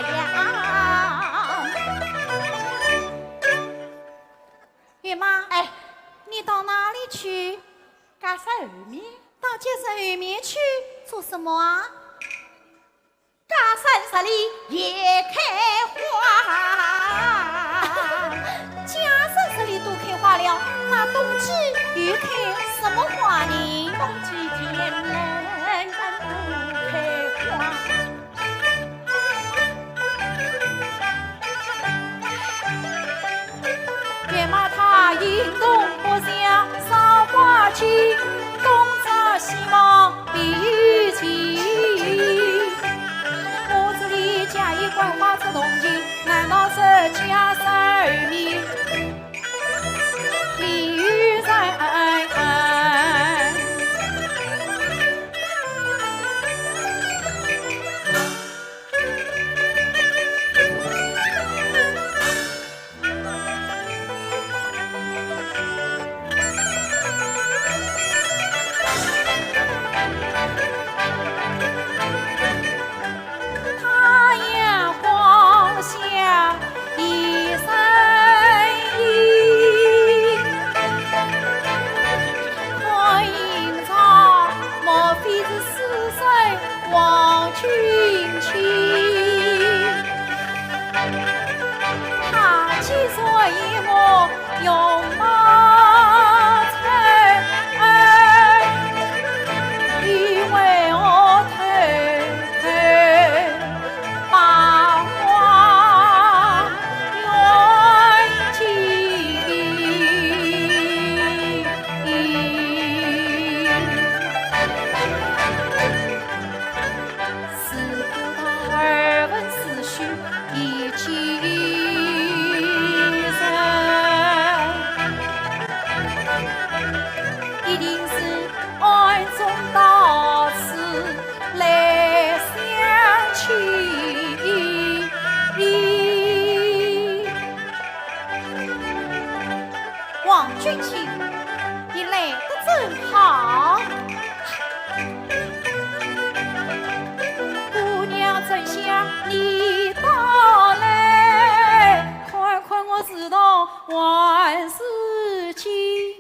呀！爹妈，哎，你到哪里去？嘎山后面，到街上后面去做什么啊？嘎山十里也开花。家山这里都开花了，那冬季又开什么花呢？冬季天冷，不开花。爹妈他迎冬不想赏花去，东张西望避雨晴。我这里加一观花出动静，难道是家山后面淋雨在？太阳光下一身衣，欢迎草，莫非是死神王君卿？他既说一幕用马车，因为我把花缘尽，似不到耳闻思绪一起一定是爱中到此来相亲。王君卿，你来得真好。姑娘真想你到来，快快我知道万事尽。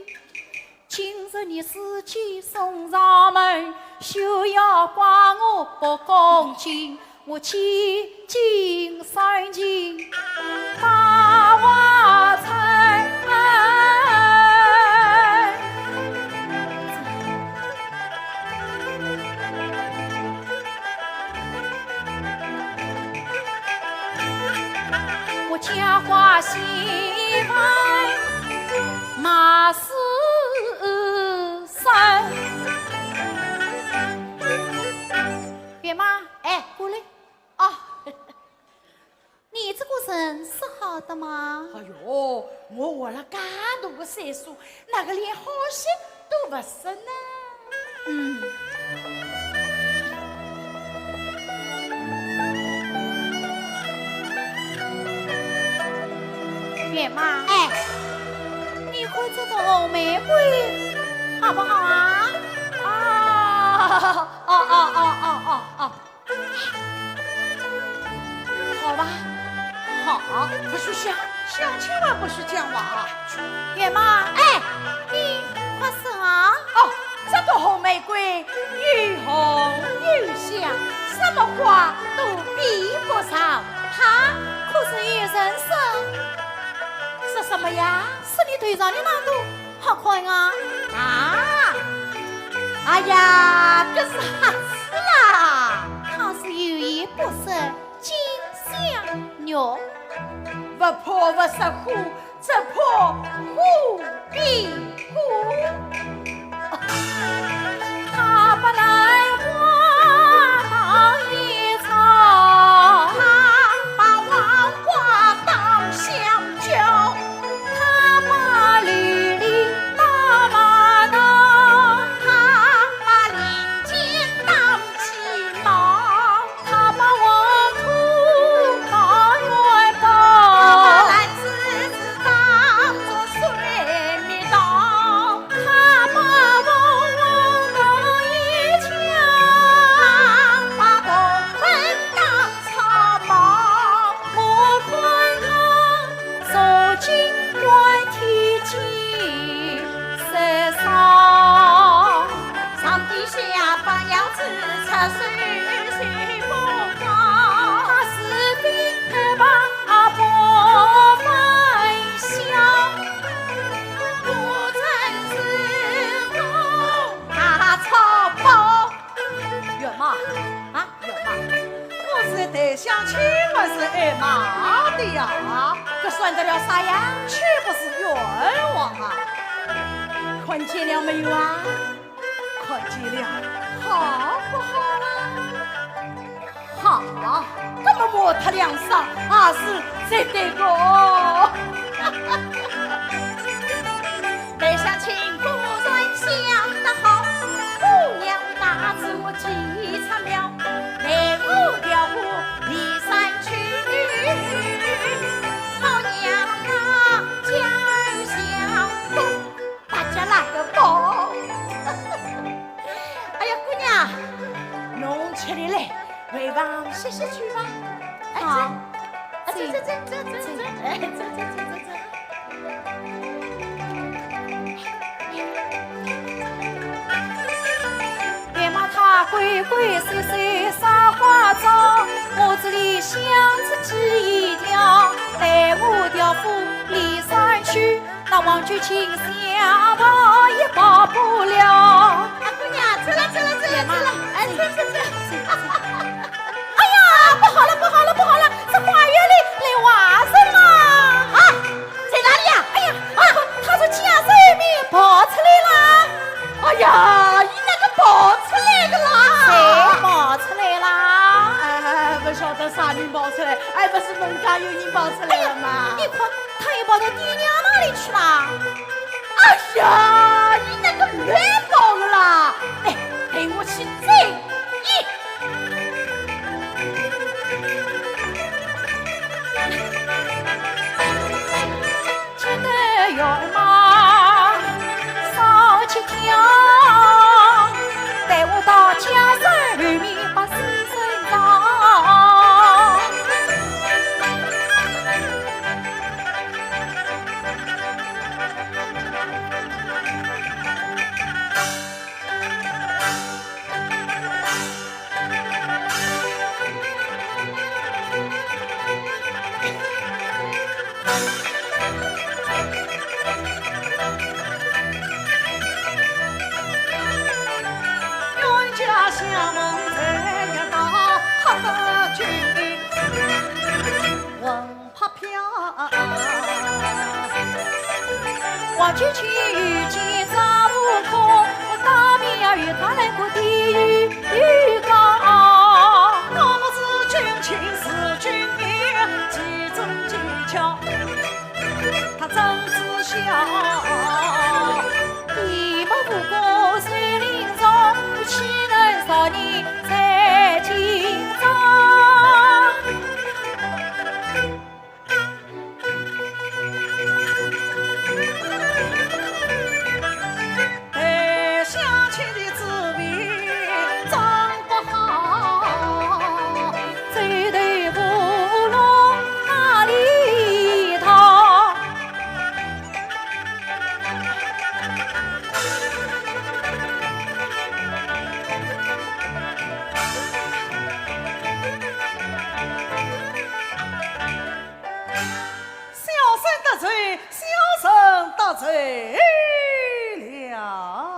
今日你司机送上门，休要怪我不恭敬。我千金散尽把花采。我家花喜欢马是山。爹妈，哎，过来。哦，你这个人是好的吗？哎呦，我活了介大个岁数，那个连好心都不是呢。嗯。爹妈，哎，你会这个红玫瑰好不好啊？哦，好吧，好，不许想，千万不许讲话。月妈，哎，你快说啊！哦，这朵红玫瑰又红又香，什么花都比不上它。可是有人说，是什么呀？是你腿上的那朵，好看啊！啊！哎呀，这是啥子啦？它是有意不识，金香肉。不破不识虎，只破虎比虎。他不来花当野草，他把黄瓜当香蕉，他把绿篱当马刀，他把林间当鸡毛，他把黄土当元他宝，把蓝枝子当作水蜜桃，他把凤凰当衣枪，他把东门当草帽。我看他受尽官体积身上。上地下方要支撑水风高，他是非害怕不分享，不曾是风大草包。远嘛啊，有嘛？我是对象，千万是爱妈的呀，这算得了啥呀？岂不是冤枉啊？看见了没有啊？看见了，好不好啊？好，这么模特梁上还是值得个。对象亲夫人想得好，姑娘大足几场了，雷舞调虎离山去。老娘啊，家儿相公，大家来个包。哎呀，姑娘，弄起来来，回房歇歇去吧。哎，好走，哎，走。别骂他鬼鬼祟祟撒花招，我这里想着鸡一条，带我调虎离山去，那王菊青想跑也跑不了。啊，姑娘，走了，哎，走。哎呀，不好了，这花园里来娃人了！啊，在哪里呀？哎呀，他从家里面跑出来了。哎呀，你那个跑出来的啦？谁跑出来啦？哎，不晓得啥人跑出来，哎，不是门家有人跑出来了吗？你看，他又跑到爹娘那里去了。哎呀，你那个乱跑的啦！哎，陪我去追你。记得要马上去跳，带我到家人后面把身身长。冤家相逢才一道，喝得君闻拍飘。王菊青遇见张悟空，我当面要与他来过地狱讲。我不是君亲是君命，几种技巧，他真知晓。一目不过水林中，岂能少年在今朝？待相亲的滋味真不好，走投无路哪里得罪了。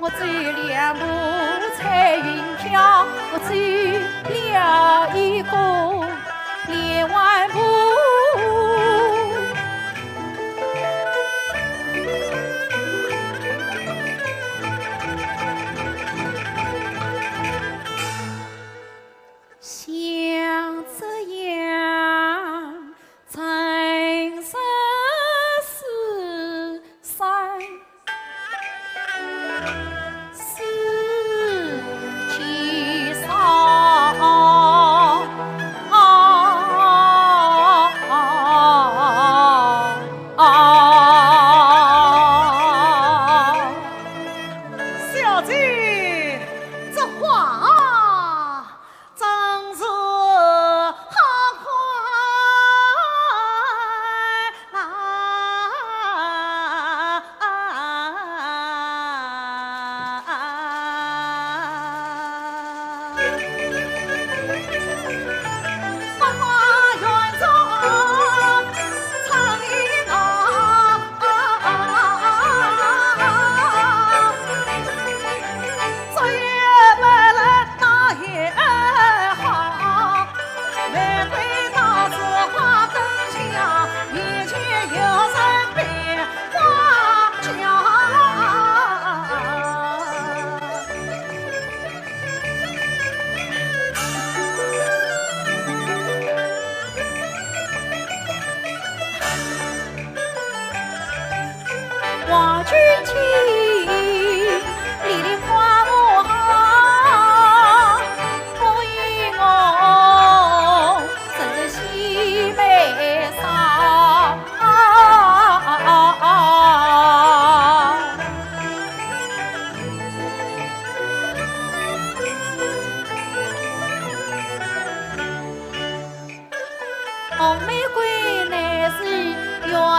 我走两步彩云飘，我走了一个连环步。像这样残生四山。四季少。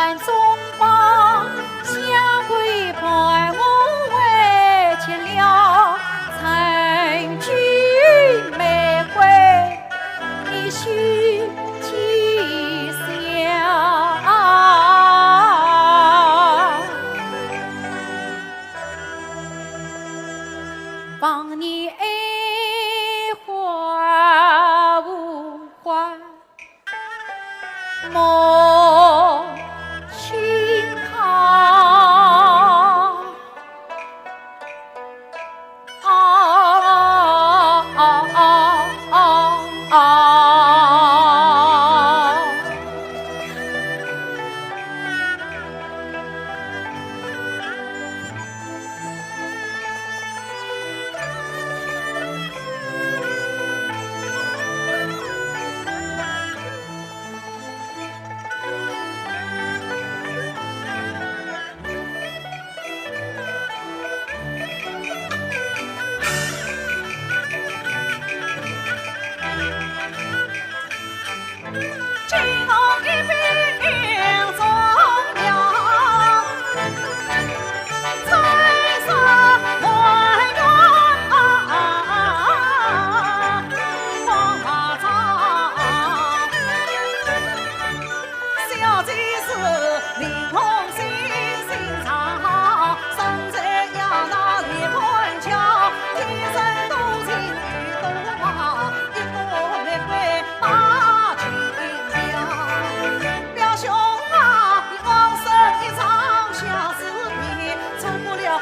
万中邦，下跪拜我为结了，曾君玫瑰一须记下。望你爱花无花，莫轻靠。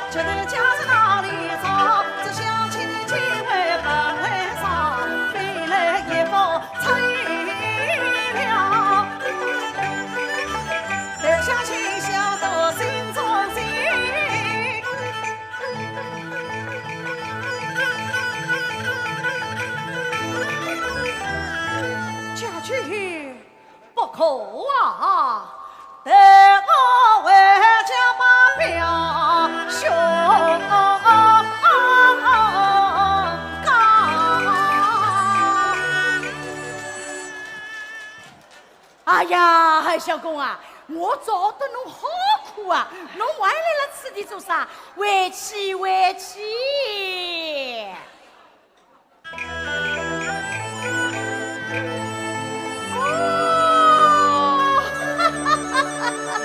觉得家在哪里找？只想起你几位本为啥？飞来一风吹了，留下情想到心中心。家去不可啊！等我回家把表兄哎呀，小公啊，我找得侬好苦啊！侬还来了此地做啥？回去，回去！哦，哈哈哈哈哈！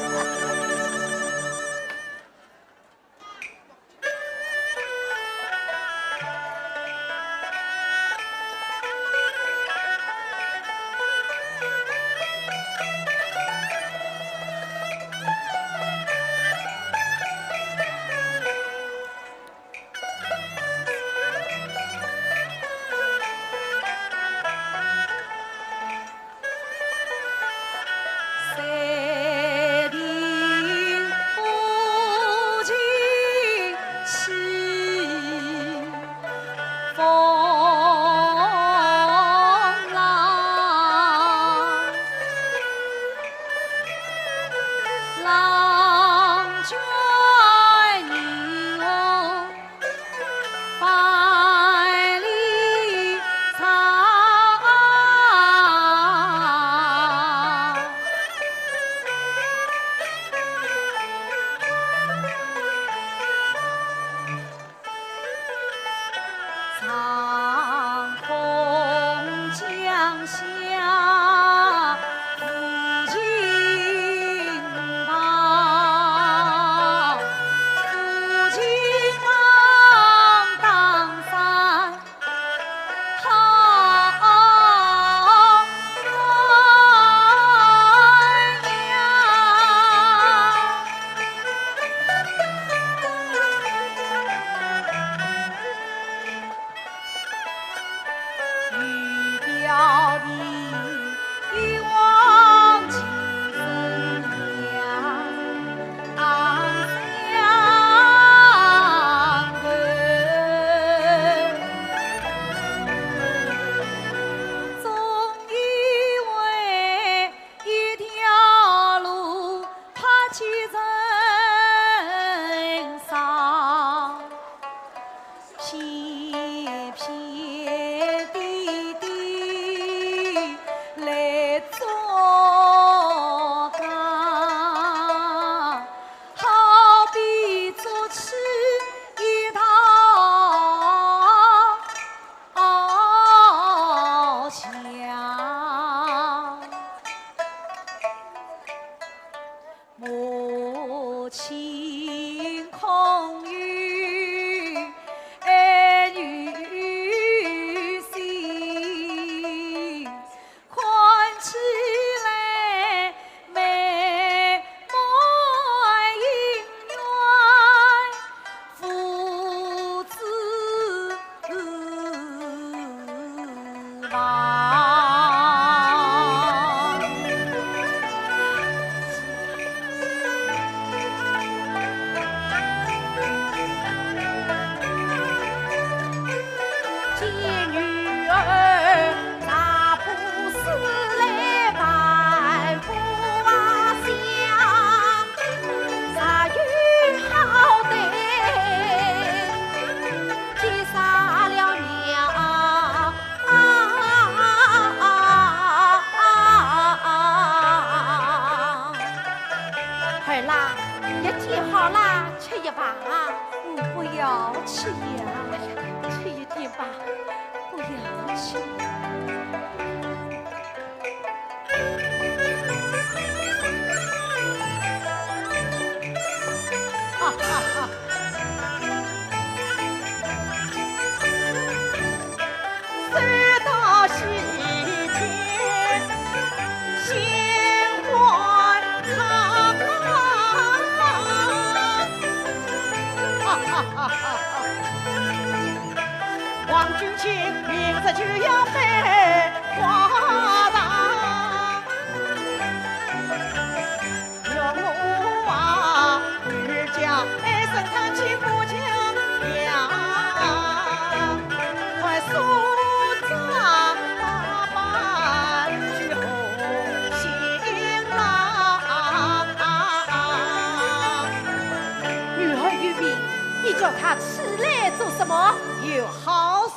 有好事。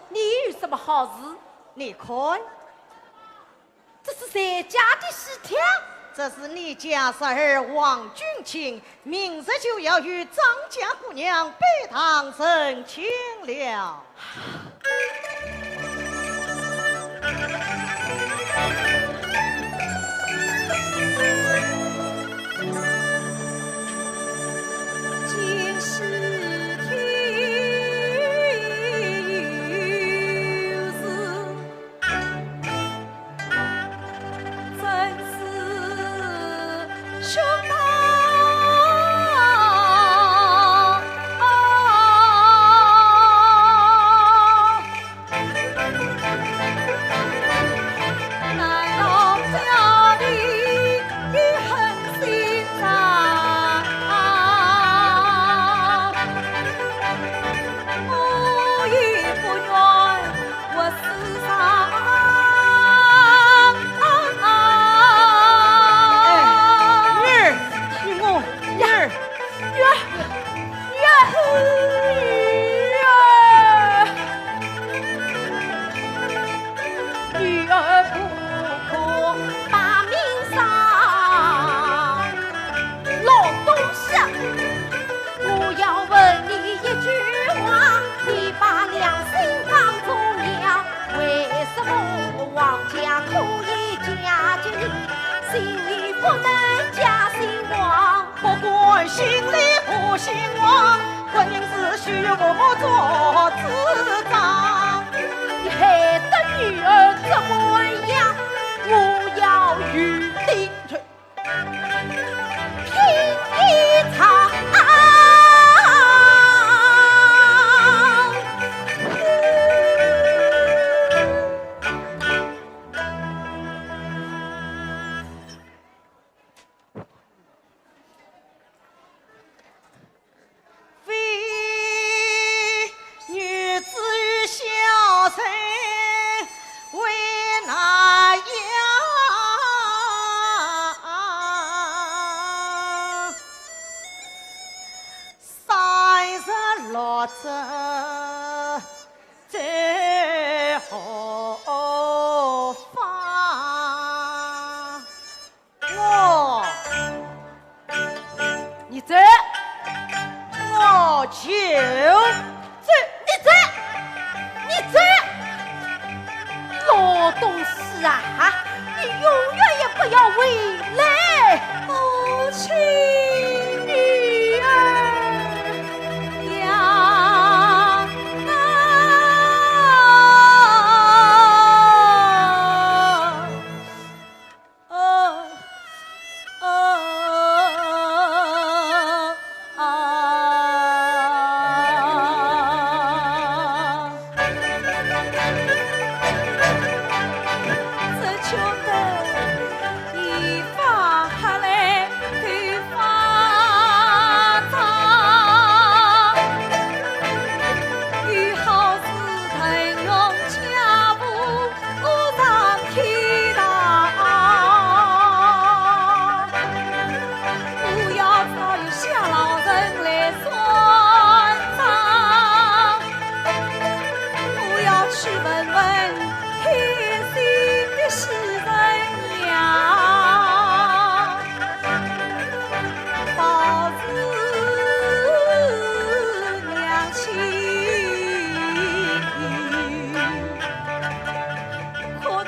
你有什么好事？你看，这是谁家的喜帖？这是你家侄儿王俊卿，明日就要与张家姑娘北堂成亲了。今世天有事，真是胸膛。心里不兴旺，婚姻只需我做主张。你害得女儿这么样，我要与你拼一场。非女子须问问天心的世人呀。报子娘亲，可奈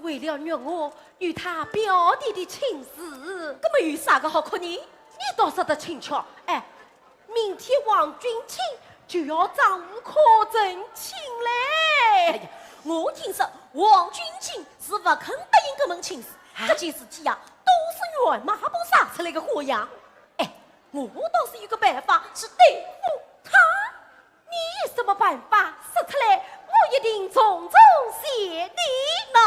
为了虐我与他表弟的亲事，那么有啥个好可呢？你倒说得轻巧。哎，明天王君庆就要掌握考正亲嘞。哎呀，我听说王君庆是不肯答应这门亲事，这件事体呀，都是袁马步杀出来的花样。哎，我倒是有个办法去对付他。你有什么办法说出来？我一定从中谢你呢。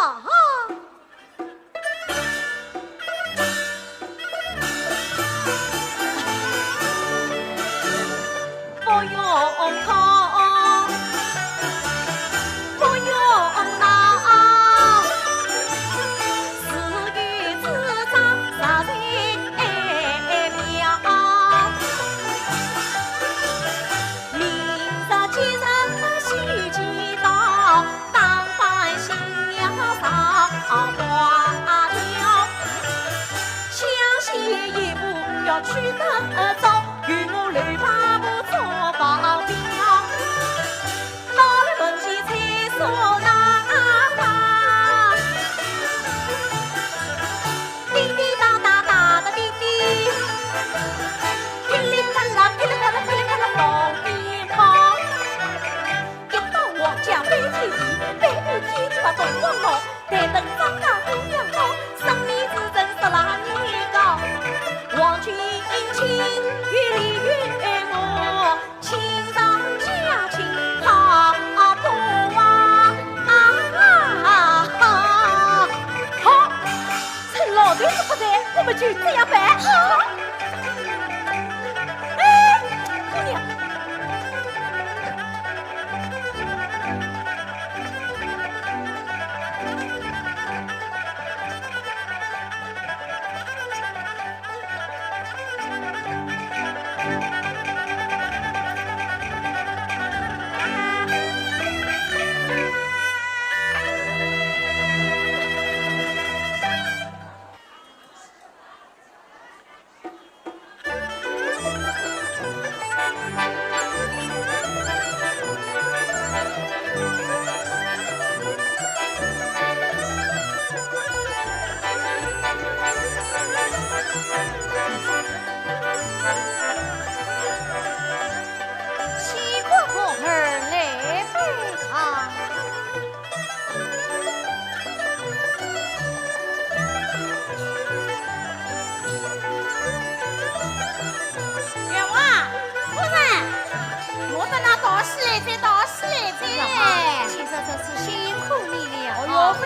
不用考，不用闹，自语自张啥才妙。明日今日须知道，当番新娘上花轿，相信一步要去得早，与我刘八步做保镖。老来门前菜所拿花，叮叮当当当的叮叮，噼里啪啦噼里啪啦噼里啪啦放鞭炮。一到王家飞天地，飞过天把东光老，台灯张家姑娘好，生米之争十拉年糕。王君庆越离越我，亲上家亲好不啊！好，趁老头子不在，我们就这样办。好。哎，姑娘。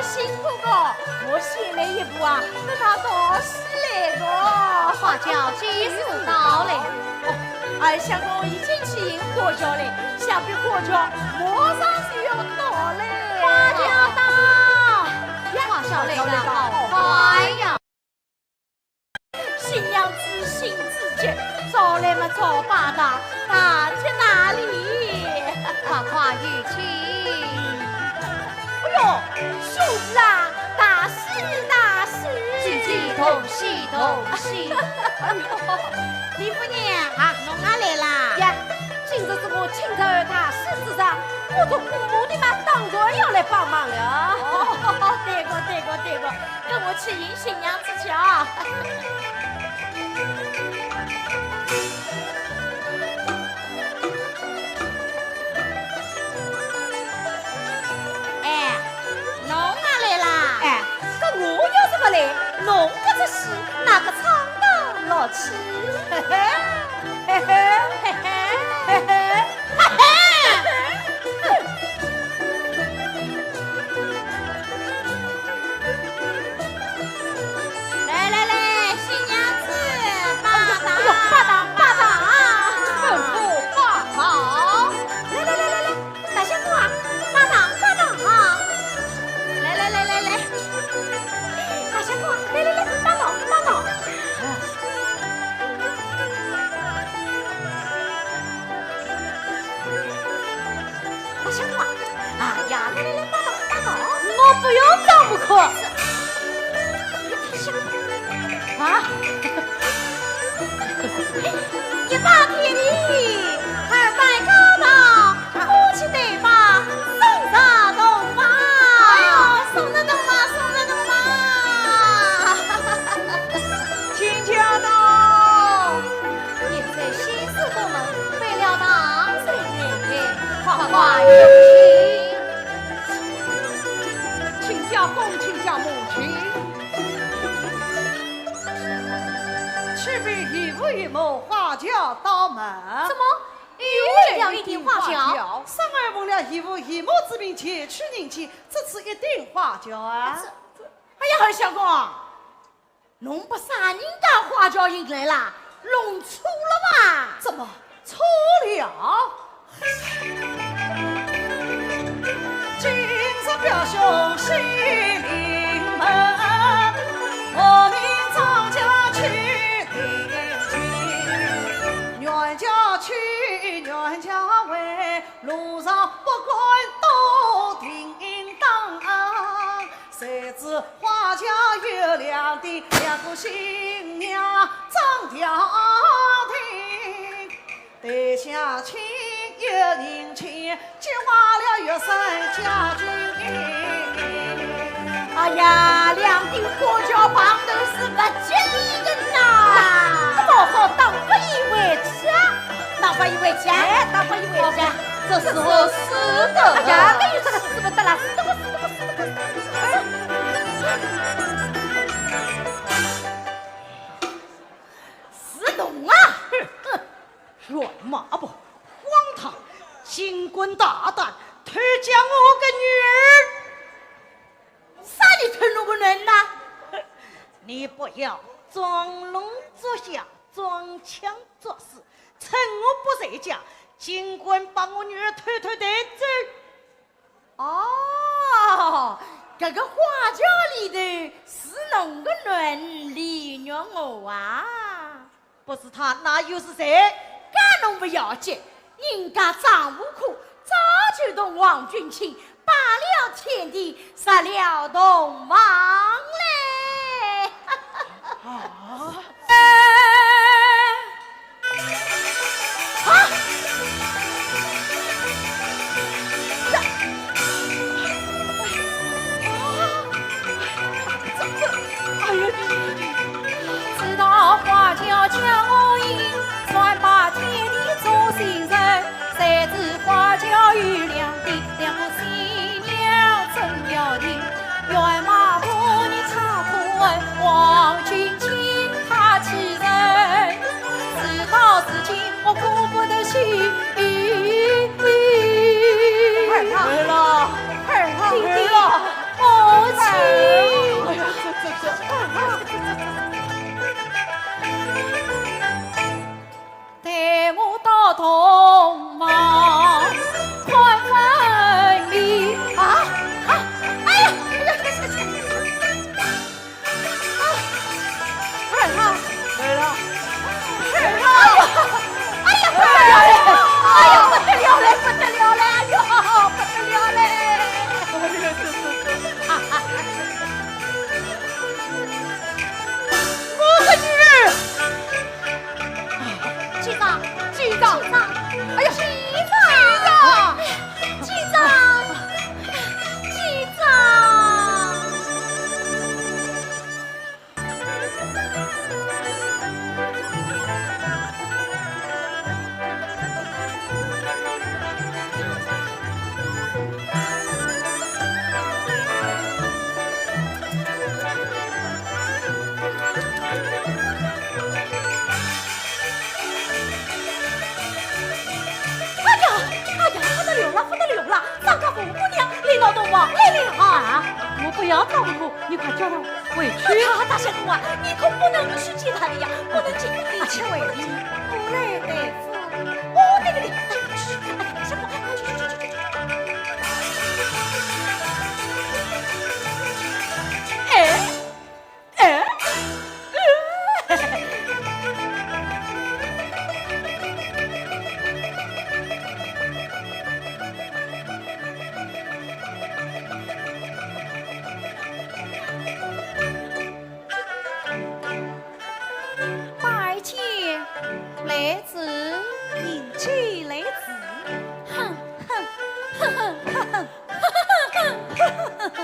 辛苦个，我先来一步啊，等他到时来个。花轿几时到嘞？俺相公已经去迎花轿嘞，想必花轿马上就要到嘞。花轿到，花轿来得好快呀！新娘子新子节，早来嘛早罢的，大姐哪里同喜同喜。哎呦，李夫人啊，侬哪来啦？呀，今日是我亲头他事实上，我做姑的嘛，当然要来帮忙了。哦，对个，跟我去迎新娘子去啊！哎，侬哪来啦？哎，可我要是不来，侬这只戏哪个唱得落去？嘿嘿，嘿嘿，嘿嘿，嘿嘿，嘿嘿。来，新娘子，巴哎呦，巴掌巴掌啊！吩咐巴好。来，大香菇啊，巴掌啊！来，大香菇啊，来，巴掌。大香菇啊，哎呀，来，巴掌。我不用当不可。啊！一把铁犁，二百高堂，夫妻对把送得动吗？哎呦，送得动吗？请驾到！现在新事过门，为了当谁快有请。请驾公，请驾母亲。去比一父一母花轿到门。怎么又来了一顶花轿？生儿问了一父一母之命前去迎亲，这次一定花轿啊！哎呀，二相公，侬不杀人家花轿迎来啦，弄错了吧？怎么错了？今日表兄喜临门，我命张家去迎亲，冤家去，冤家回，路上不管都叮当。谁知花轿有两地，两个新娘张调停，对相亲有人情，计划了月生家君姻。哎呀，两顶花轿旁头是不吉利的呐！不好当不以为家，当不以为家，当不以为家，这是我死的。哎呀，这有这个死不得了，死得不。是侬啊！乱骂不荒唐！新官大胆，推将我个女儿！啥你推侬个人呐？你不要装聋作哑，装腔作势，趁我不在家，尽管把我女儿偷偷带走。哦，这个花轿里头是侬个人利用我啊！不是他，那又是谁？干侬不要紧，人家张无苦早就同王君卿罢了天地，杀了同王嘞！啊！知道花轿叫我迎，传把天地做新人。谁知花轿有两地，两个新娘真要听。原马婆你插口问，王君卿家父母娘领老东王来了啊！我不要照顾，你快叫他回去。大相公啊，你可不能去接他的呀，不能接，且为你不来大夫。哦，对，去，大相公，去。拜见来自迎接来自，哼哼哼哼哼哼哼哼哼。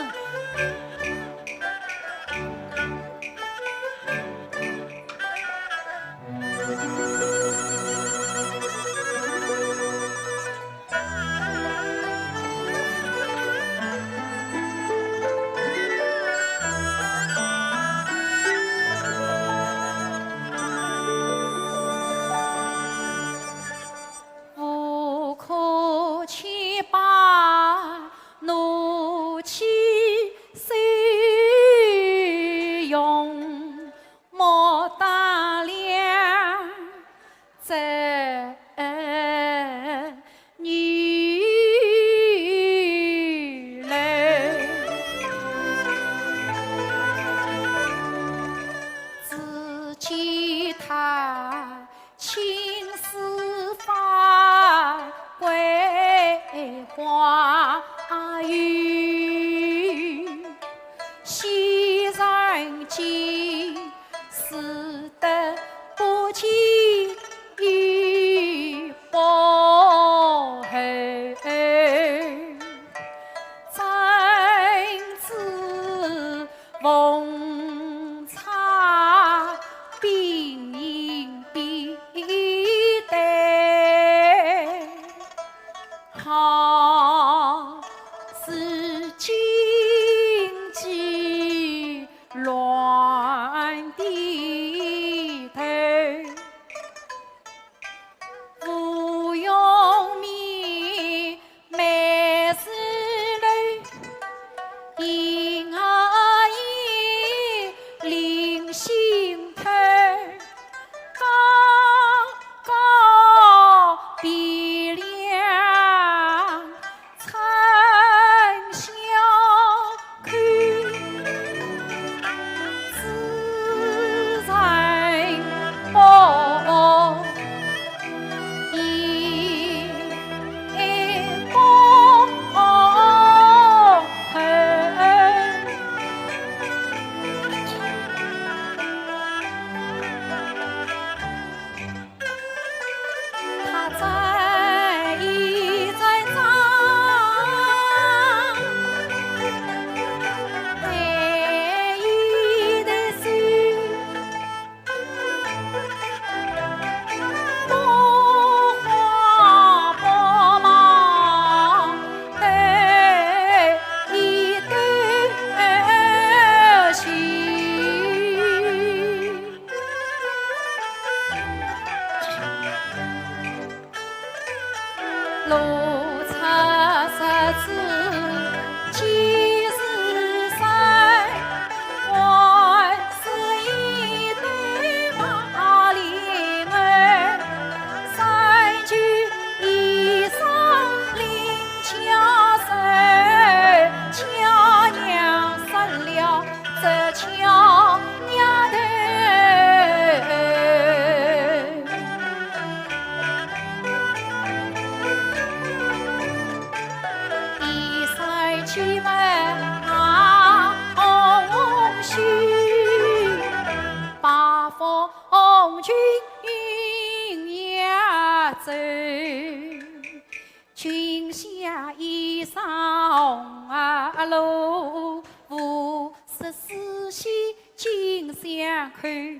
君下衣裳啊露，无色丝线紧相看。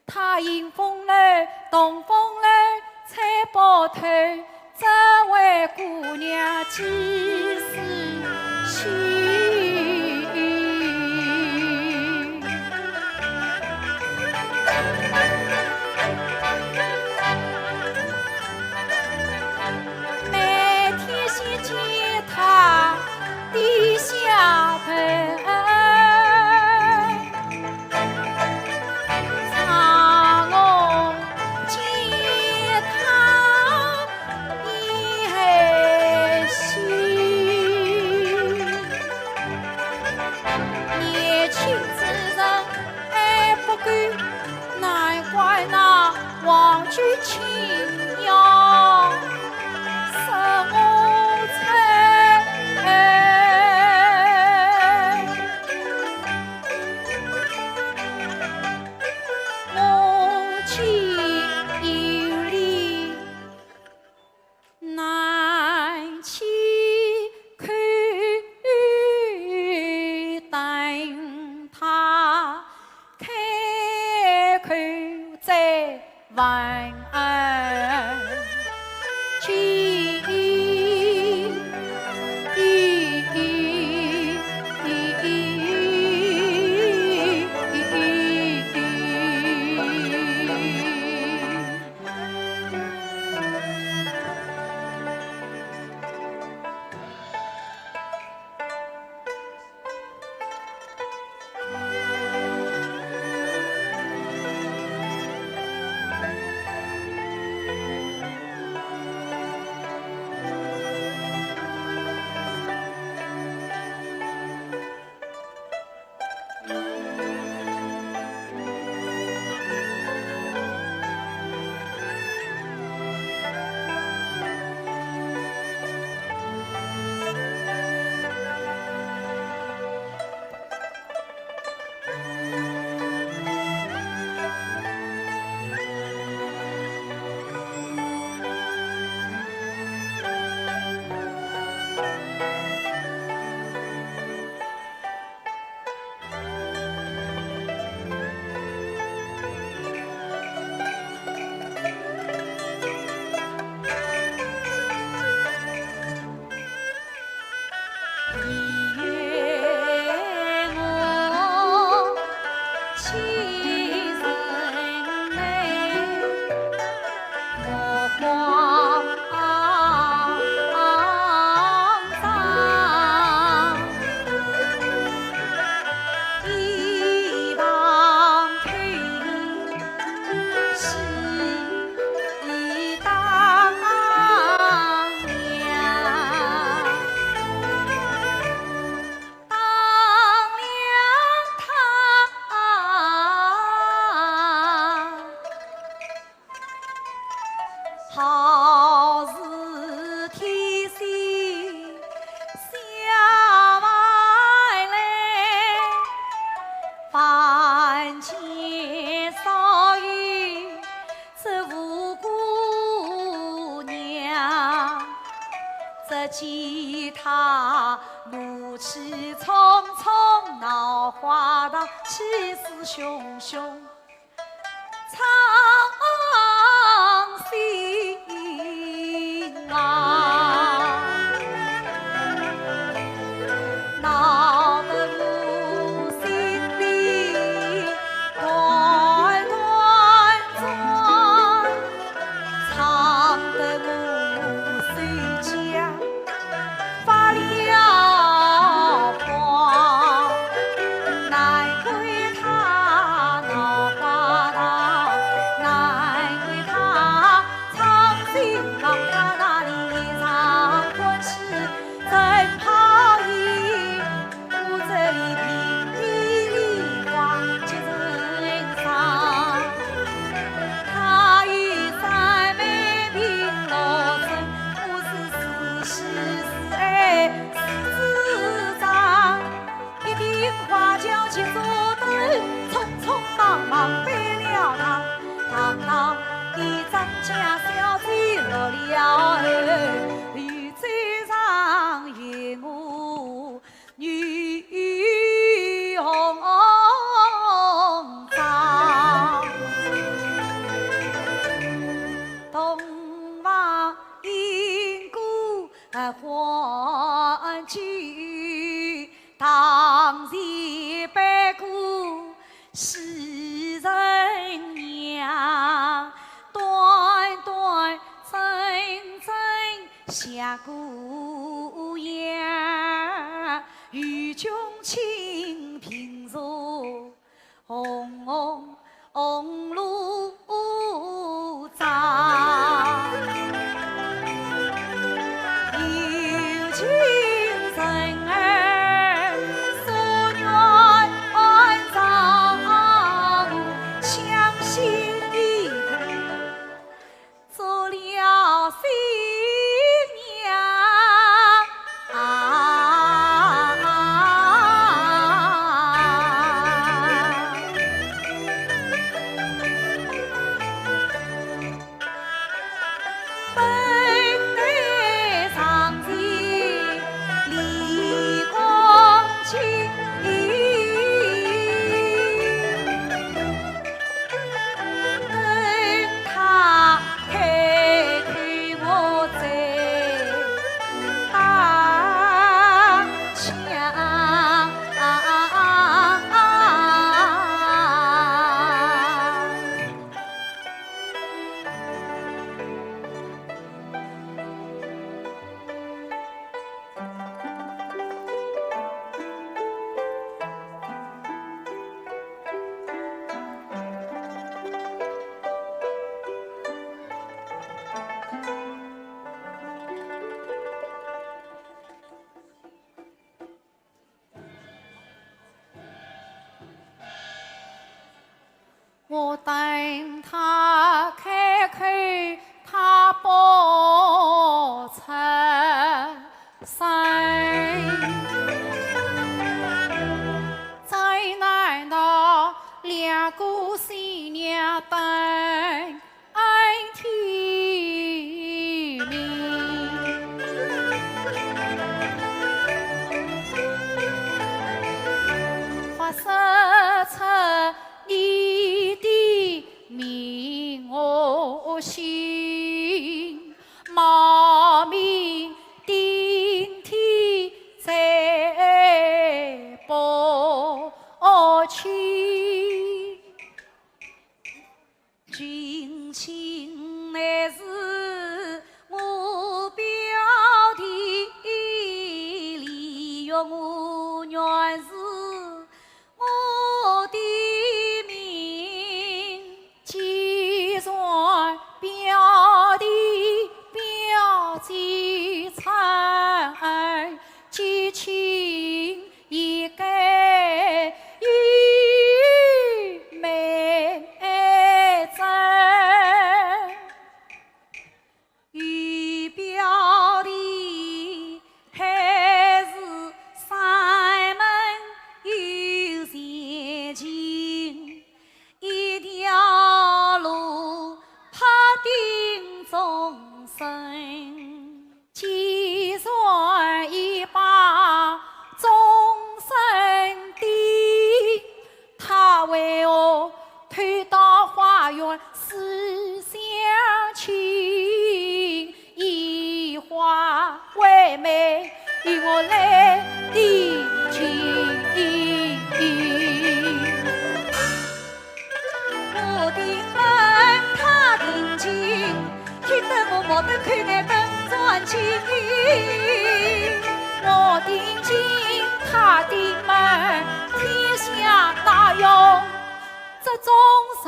他迎风来，东风来，采宝头，这位姑娘几时去？每天先见他只见他怒气冲冲，闹花堂，气势汹汹，唱心啊，闹得我心里乱乱转，唱得我手脚发了慌，难怪他闹花堂，难怪他唱新郎，他那里唱欢喜真好意，我这里平地里光接人上，他一三没凭老真，我是是喜是爱是自长，一定花轿去坐等，匆匆忙忙背了堂，堂堂一张家小姐落了后，雨嘴上引我女红妆，东方因故欢聚，当前百古是人娘，短短真真下姑娘，与君清平坐红红红炉灶，有情人儿夙愿长，强心一股做了新娘啊。为媒，与我来定亲。我的门他定亲，听得我莫得看眼更专情。我定亲他的门，天下大用这终身。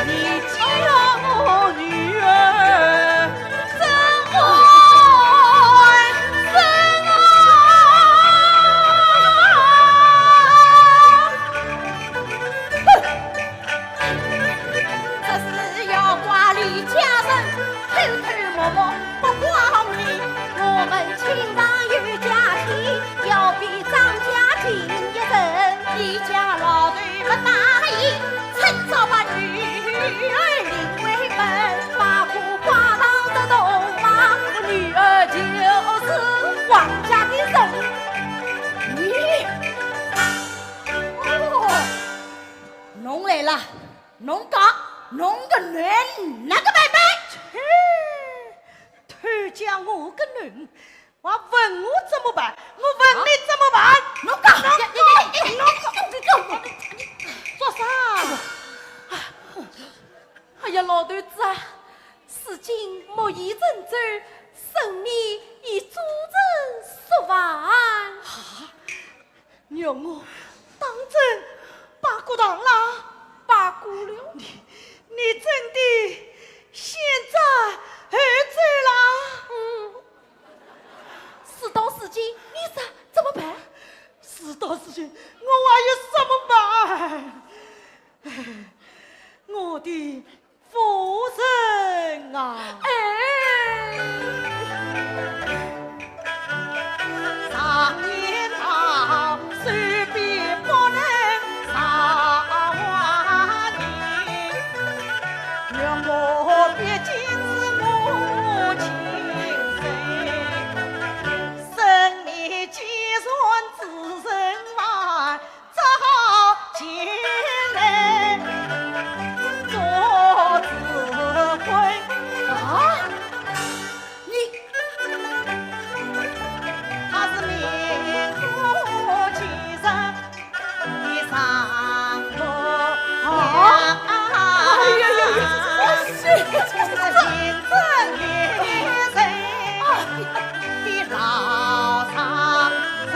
你叫我女儿怎侬讲侬个女哪个妹妹？他讲我个人，我问我怎么办？我问你怎么办？侬讲，做啥？哎呀，老头子啊，如今莫言正走，生米已煮成熟饭。让我当真罢过堂了？罢过了。你真的现在儿子了？事到如今，你怎么办？事到如今，我还有什么办？我的夫人啊！常言道，随便不能杀万年，让我毕竟是母亲生，生命既然自身外，只好前来做指挥。他是名副其实的上伯娘，是行政业人的老上人。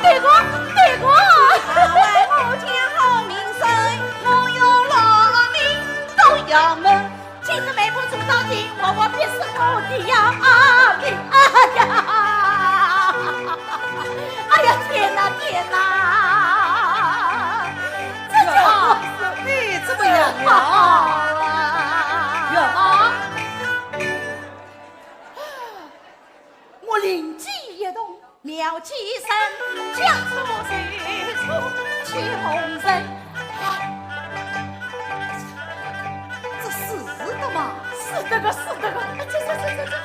对过，他为我讲好名声，我有劳民都要问。今日妹夫做到底，我必是我的呀！哎呀，天哪！这就是你怎么样了？我灵机一动，妙计生，将出谁出去红人？这是的嘛？是这个，这，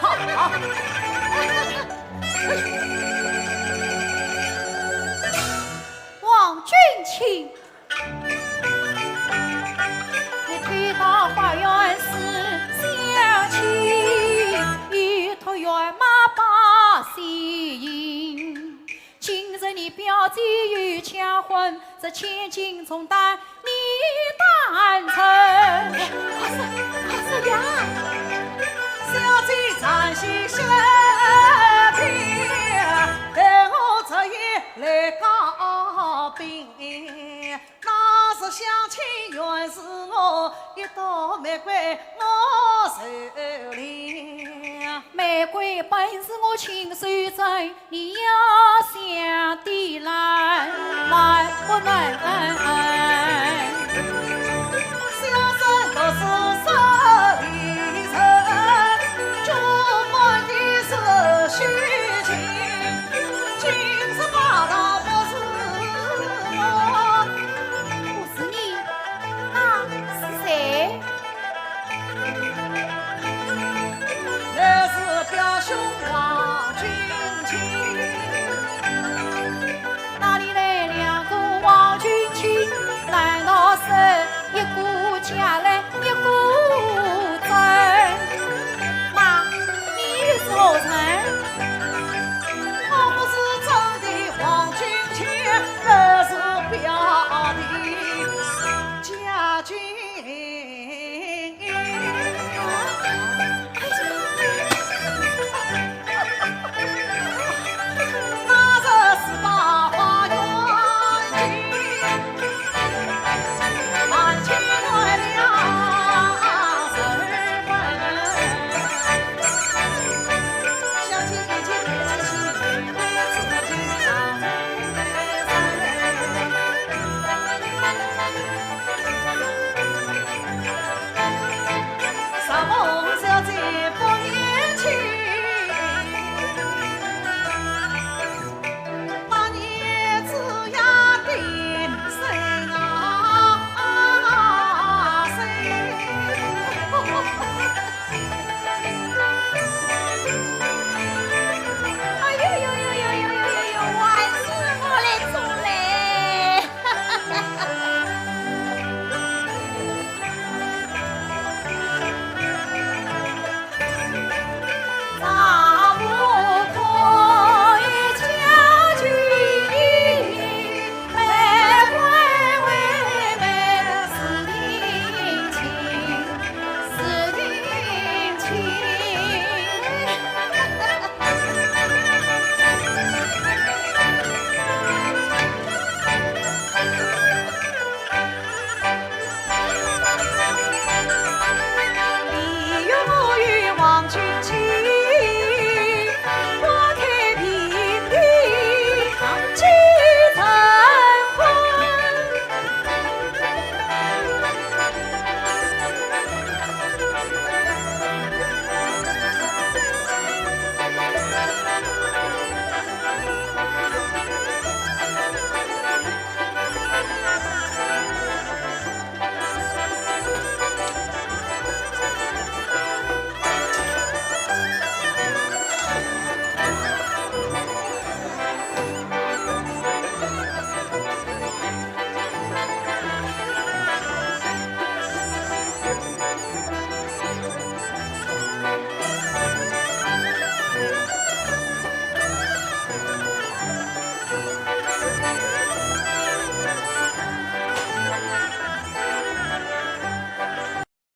好。王君卿，你推到花园是小妻，一头远马把戏引。今日你表姐与抢婚，这千金重担你担承。是呀，小姐暂时身边，待我这夜来告别。那是相亲原是我一朵玫瑰我手里，玫瑰本是我亲手种，你要想的来不能。小生都是手。